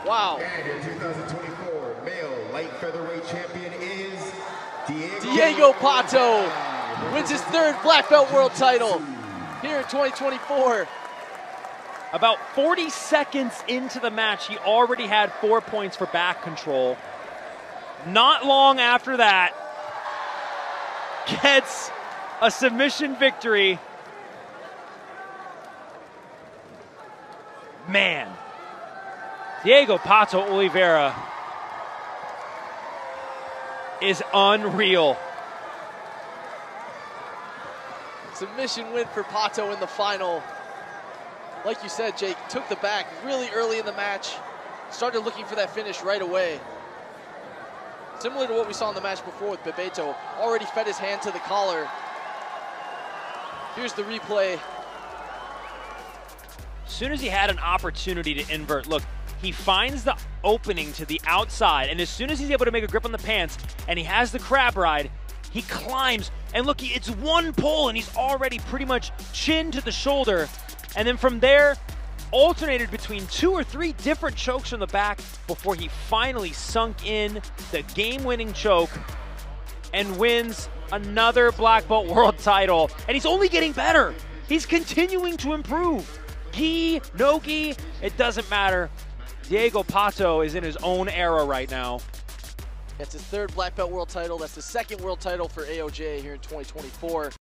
Wow. And your 2024 male light featherweight champion is Diego Pato wins his third black belt world title here in 2024. About 40 seconds into the match, he already had 4 points for back control. Not long after that, gets a submission victory. Man, Diego Pato Oliveira is unreal. Submission win for Pato in the final. Like you said, Jake, took the back really early in the match. Started looking for that finish right away. Similar to what we saw in the match before with Bebeto. Already fed his hand to the collar. Here's the replay. As soon as he had an opportunity to invert, look, he finds the opening to the outside, and as soon as he's able to make a grip on the pants and he has the crab ride, he climbs, and look, it's one pull and he's already pretty much chin to the shoulder. And then from there, alternated between 2 or 3 different chokes from the back before he finally sunk in the game-winning choke and wins another black belt world title. And he's only getting better. He's continuing to improve. Gi, no gi, it doesn't matter. Diego Pato is in his own era right now. That's his third black belt world title. That's the second world title for AOJ here in 2024.